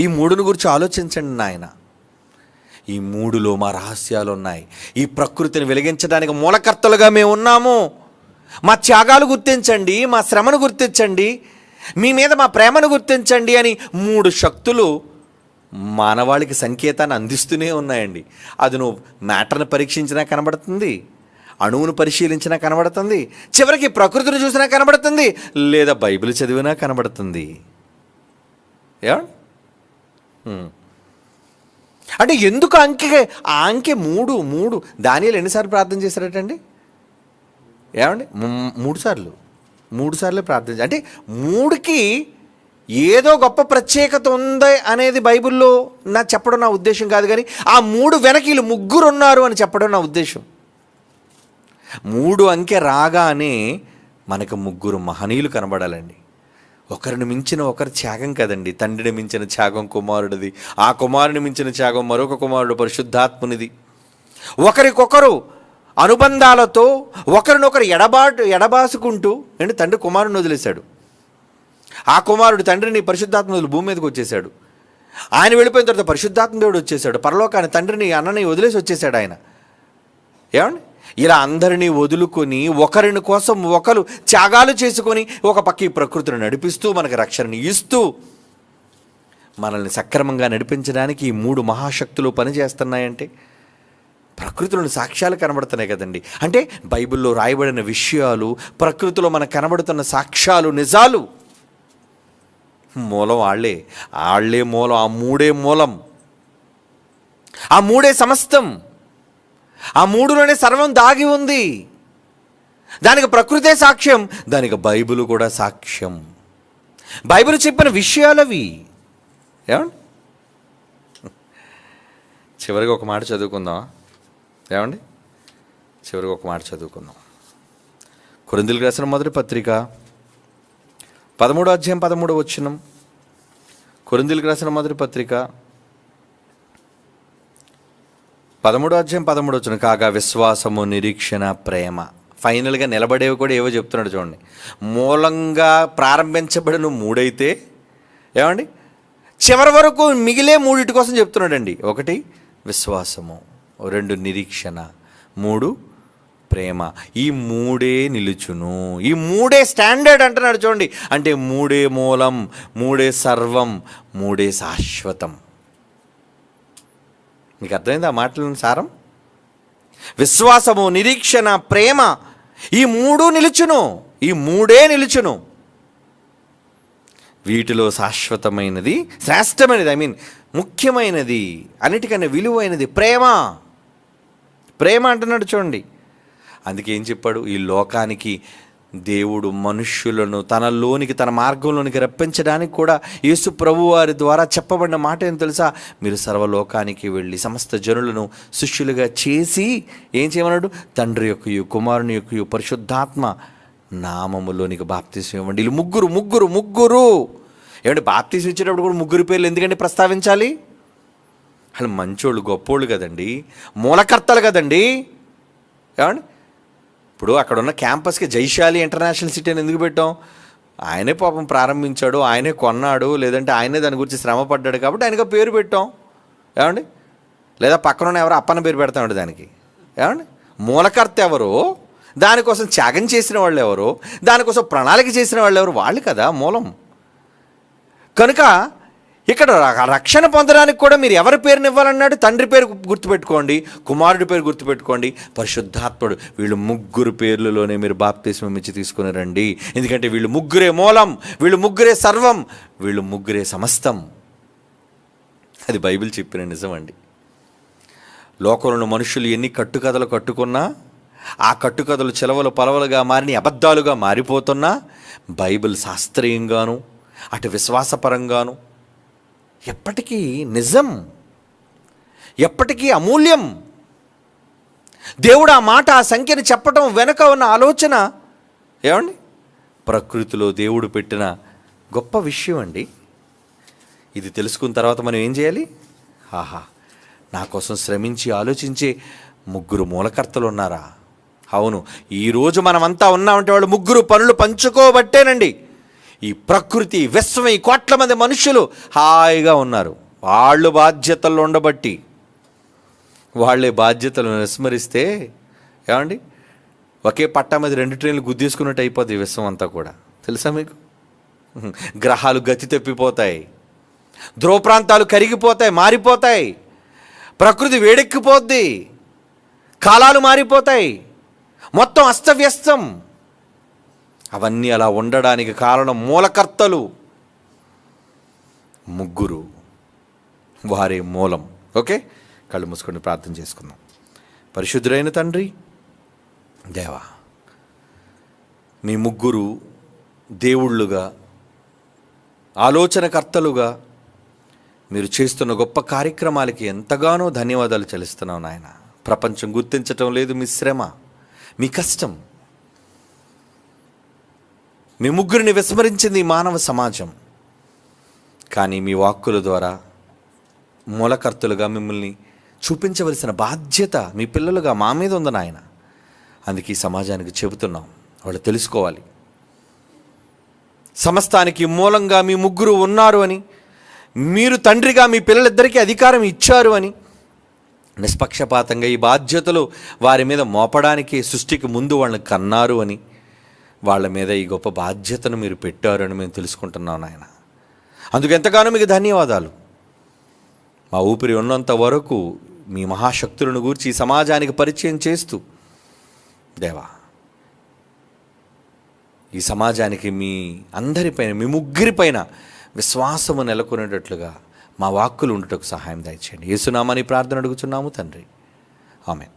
ఈ 3ని గురించి ఆలోచించండి నాయన. ఈ 3లో మా రహస్యాలు ఉన్నాయి. ఈ ప్రకృతిని వెలిగించడానికి మూలకర్తలుగా మేము ఉన్నాము. మా త్యాగాలు గుర్తించండి, మా శ్రమను గుర్తించండి, మీ మీద మా ప్రేమను గుర్తించండి అని 3 శక్తులు మానవాళికి సంకేతాన్ని అందిస్తూనే ఉన్నాయండి. అది నువ్వు మ్యాటర్ని పరీక్షించినా కనబడుతుంది, అణువును పరిశీలించినా కనబడుతుంది, చివరికి ప్రకృతిని చూసినా కనబడుతుంది, లేదా బైబిల్ చదివినా కనబడుతుంది. అంటే ఎందుకు ఆ అంకె 3 దానియేలు ఎన్నిసార్లు ప్రార్థన చేశారటండి? ఏమండి, 3 సార్లు ప్రార్థన. అంటే 3కి ఏదో గొప్ప ప్రత్యేకత ఉంది అనేది బైబిల్లో నాకు చెప్పడం నా ఉద్దేశం కాదు. కానీ ఆ 3 వెనక వీళ్ళు 3 ఉన్నారు అని చెప్పడం నా ఉద్దేశం. 3 అంకె రాగానే మనకు 3 మహనీయులు కనబడాలండి. ఒకరిని మించిన ఒకరు త్యాగం కదండి. తండ్రిని మించిన త్యాగం కుమారుడిది, ఆ కుమారుని మించిన త్యాగం మరొక కుమారుడు పరిశుద్ధాత్మునిది. ఒకరికొకరు అనుబంధాలతో ఒకరినొకరు ఎడబాసుకుంటూ తండ్రి కుమారుని వదిలేశాడు. ఆ కుమారుడు తండ్రిని పరిశుద్ధాత్మ భూమి మీదకి వచ్చేసాడు. ఆయన వెళ్ళిపోయిన తర్వాత పరిశుద్ధాత్మ దేవుడు వచ్చేసాడు. పరలోకాన్ని తండ్రిని అన్నని వదిలేసి వచ్చేసాడు ఆయన. ఏమండి, ఇలా అందరినీ వదులుకొని ఒకరిని కోసం ఒకరు త్యాగాలు చేసుకొని ఒక పక్క ఈ ప్రకృతిని నడిపిస్తూ మనకు రక్షణని ఇస్తూ మనల్ని సక్రమంగా నడిపించడానికి ఈ 3 మహాశక్తులు పనిచేస్తున్నాయంటే ప్రకృతిలోని సాక్ష్యాలు కనబడుతున్నాయి కదండి. అంటే బైబిల్లో రాయబడిన విషయాలు, ప్రకృతిలో మనకు కనబడుతున్న సాక్ష్యాలు, నిజాలు మూలం వాళ్ళే మూలం. ఆ 3 మూలం, ఆ 3 సమస్తం, ఆ 3లోనే సర్వం దాగి ఉంది. దానికి ప్రకృతే సాక్ష్యం, దానికి బైబిల్ కూడా సాక్ష్యం. బైబిల్ చెప్పిన విషయాలు అవి. ఏమండి, చివరిగా ఒక మాట చదువుకుందాం. ఏమండి, చివరిగా ఒక మాట చదువుకుందాం. కొరింథీయులకు రాసిన మొదటి పత్రిక 13వ అధ్యాయం 13వ వచనం. కొరింథీయులకు రాసిన మొదటి పత్రిక 13వ అధ్యాయం 13వ వచనం. కాగా విశ్వాసము, నిరీక్షణ, ప్రేమ. ఫైనల్గా నిలబడేవి కూడా ఏవో చెప్తున్నాడు చూడండి. మూలంగా ప్రారంభించబడిన 3 అయితే ఏమండి చివరి వరకు మిగిలే 3 కోసం చెప్తున్నాడండి. 1 విశ్వాసము, 2 నిరీక్షణ, 3 ప్రేమ. ఈ 3 నిలుచును. ఈ 3 స్టాండర్డ్ అంటున్నాడు చూడండి. అంటే 3 మూలం, 3 సర్వం, 3 శాశ్వతం. మీకు అర్థమైంది ఆ మాటలను సారం? విశ్వాసము, నిరీక్షణ, ప్రేమ, ఈ 3 నిలుచును. ఈ 3 నిలుచును. వీటిలో శాశ్వతమైనది, శ్రేష్టమైనది, ముఖ్యమైనది, అన్నిటికన్నా విలువైనది ప్రేమ. ప్రేమ అంటున్నాడు చూడండి. అందుకే ఏం చెప్పాడు? ఈ లోకానికి దేవుడు మనుష్యులను తనలోనికి, తన మార్గంలోనికి రప్పించడానికి కూడా యేసు ప్రభు వారి ద్వారా చెప్పబడిన మాట ఏం తెలుసా? మీరు సర్వలోకానికి వెళ్ళి సమస్త జనులను శిష్యులుగా చేసి ఏం చేయమన్నాడు? తండ్రి యొక్కయు, కుమారుని యొక్కయు, పరిశుద్ధాత్మ నామములోనికి బాప్తిసం ఇవ్వండి. వీళ్ళు ముగ్గురు ఏమంటే బాప్తిసం ఇచ్చేటప్పుడు కూడా ముగ్గురు పేర్లు ఎందుకంటే ప్రస్తావించాలి? వాళ్ళు మంచోళ్ళు, గొప్పోళ్ళు కదండి, మూలకర్తలు కదండి. ఏమండి, ఇప్పుడు అక్కడ ఉన్న క్యాంపస్కి జైశాలి ఇంటర్నేషనల్ సిటీ అని ఎందుకు పెట్టాం? ఆయనే పాపం ప్రారంభించాడు, ఆయనే కొన్నాడు, లేదంటే ఆయనే దాని గురించి శ్రమ పడ్డాడు కాబట్టి ఆయనకు పేరు పెట్టాం. ఏమండి, లేదా పక్కన ఎవరో అప్పన్న పేరు పెడతామండి దానికి. ఏమండి, మూలకర్త ఎవరో, దానికోసం త్యాగం చేసిన వాళ్ళు ఎవరో, దానికోసం ప్రణాళిక చేసిన వాళ్ళు ఎవరు? వాళ్ళు కదా మూలం. కనుక ఇక్కడ రక్షణ పొందడానికి కూడా మీరు ఎవరి పేరుని ఇవ్వాలన్నాడు? తండ్రి పేరు గుర్తుపెట్టుకోండి, కుమారుడి పేరు గుర్తుపెట్టుకోండి, పరిశుద్ధాత్ముడు. వీళ్ళు ముగ్గురు పేర్లలోనే మీరు బాప్తిస్మం ఇచ్చి తీసుకుని రండి. ఎందుకంటే వీళ్ళు ముగ్గురే మూలం, వీళ్ళు ముగ్గురే సర్వం, వీళ్ళు ముగ్గురే సమస్తం. అది బైబిల్ చెప్పిన నిజమండి. లోకంలో మనుషులు ఎన్ని కట్టుకథలు కట్టుకున్నా, ఆ కట్టుకథలు చిలవలు పలవలుగా మారిని అబద్ధాలుగా మారిపోతున్నా, బైబిల్ శాస్త్రీయంగాను అటు విశ్వాసపరంగాను ఎప్పటికీ నిజం, ఎప్పటికీ అమూల్యం. దేవుడు ఆ మాట, ఆ సంఖ్యని చెప్పటం వెనుక ఉన్న ఆలోచన ఏమండి? ప్రకృతిలో దేవుడు పెట్టిన గొప్ప విషయం అండి. ఇది తెలుసుకున్న తర్వాత మనం ఏం చేయాలి? ఆహా, నా కోసం శ్రమించి ఆలోచించే ముగ్గురు మూలకర్తలు ఉన్నారా? అవును, ఈరోజు మనమంతా ఉన్నామంటే వాళ్ళు ముగ్గురు పనులు పంచుకోబట్టేనండి ఈ ప్రకృతి, విశ్వం, ఈ కోట్ల మంది మనుషులు హాయిగా ఉన్నారు. వాళ్ళు బాధ్యతలు ఉండబట్టి, వాళ్ళే బాధ్యతలను విస్మరిస్తే ఏమండి, ఒకే పట్టా మీద 2 ట్రైన్లు గుద్దేసుకున్నట్టు అయిపోతుంది ఈ విశ్వం అంతా కూడా. తెలుసా మీకు? గ్రహాలు గతి తప్పిపోతాయి, ధ్రువ ప్రాంతాలు కరిగిపోతాయి, మారిపోతాయి, ప్రకృతి వేడెక్కిపోద్ది, కాలాలు మారిపోతాయి, మొత్తం అస్తవ్యస్తం. అవన్నీ అలా ఉండడానికి కారణం మూలకర్తలు ముగ్గురు, వారే మూలం. ఓకే, కళ్ళు మూసుకొని ప్రార్థన చేసుకుందాం. పరిశుద్ధుడైన తండ్రి, దేవా, మీ ముగ్గురు దేవుళ్ళుగా, ఆలోచనకర్తలుగా మీరు చేస్తున్న గొప్ప కార్యక్రమాలకి ఎంతగానో ధన్యవాదాలు చెల్లిస్తున్నాం నాయన. ప్రపంచం గుర్తించటం లేదు మీ శ్రమ, మీ కష్టం. మీ ముగ్గురిని విస్మరించింది ఈ మానవ సమాజం. కానీ మీ వాక్కుల ద్వారా మూలకర్తలుగా మిమ్మల్ని చూపించవలసిన బాధ్యత మీ పిల్లలుగా మా మీద ఉంది నాయన. అందుకే ఈ సమాజానికి చెబుతున్నాం, వాళ్ళు తెలుసుకోవాలి. సమస్తానికి మూలంగా మీ ముగ్గురు ఉన్నారు అని, మీరు తండ్రిగా మీ పిల్లలిద్దరికీ అధికారం ఇచ్చారు అని, నిష్పక్షపాతంగా ఈ బాధ్యతలు వారి మీద మోపడానికి సృష్టికి ముందు వాళ్ళని కన్నారు అని, వాళ్ళ మీద ఈ గొప్ప బాధ్యతను మీరు పెట్టారు అని మేము తెలుసుకుంటున్నాం నాయన. అందుకు ఎంతగానో మీకు ధన్యవాదాలు. మా ఊపిరి ఉన్నంత వరకు మీ మహాశక్తులను గూర్చి ఈ సమాజానికి పరిచయం చేస్తూ, దేవా, ఈ సమాజానికి మీ అందరిపైన, మీ ముగ్గురిపైన విశ్వాసము నెలకొనేటట్లుగా మా వాక్కులు ఉండటకు సహాయం దయచేయండి. యేసునామని ప్రార్థన అడుగుచున్నాము తండ్రి, ఆమేన్.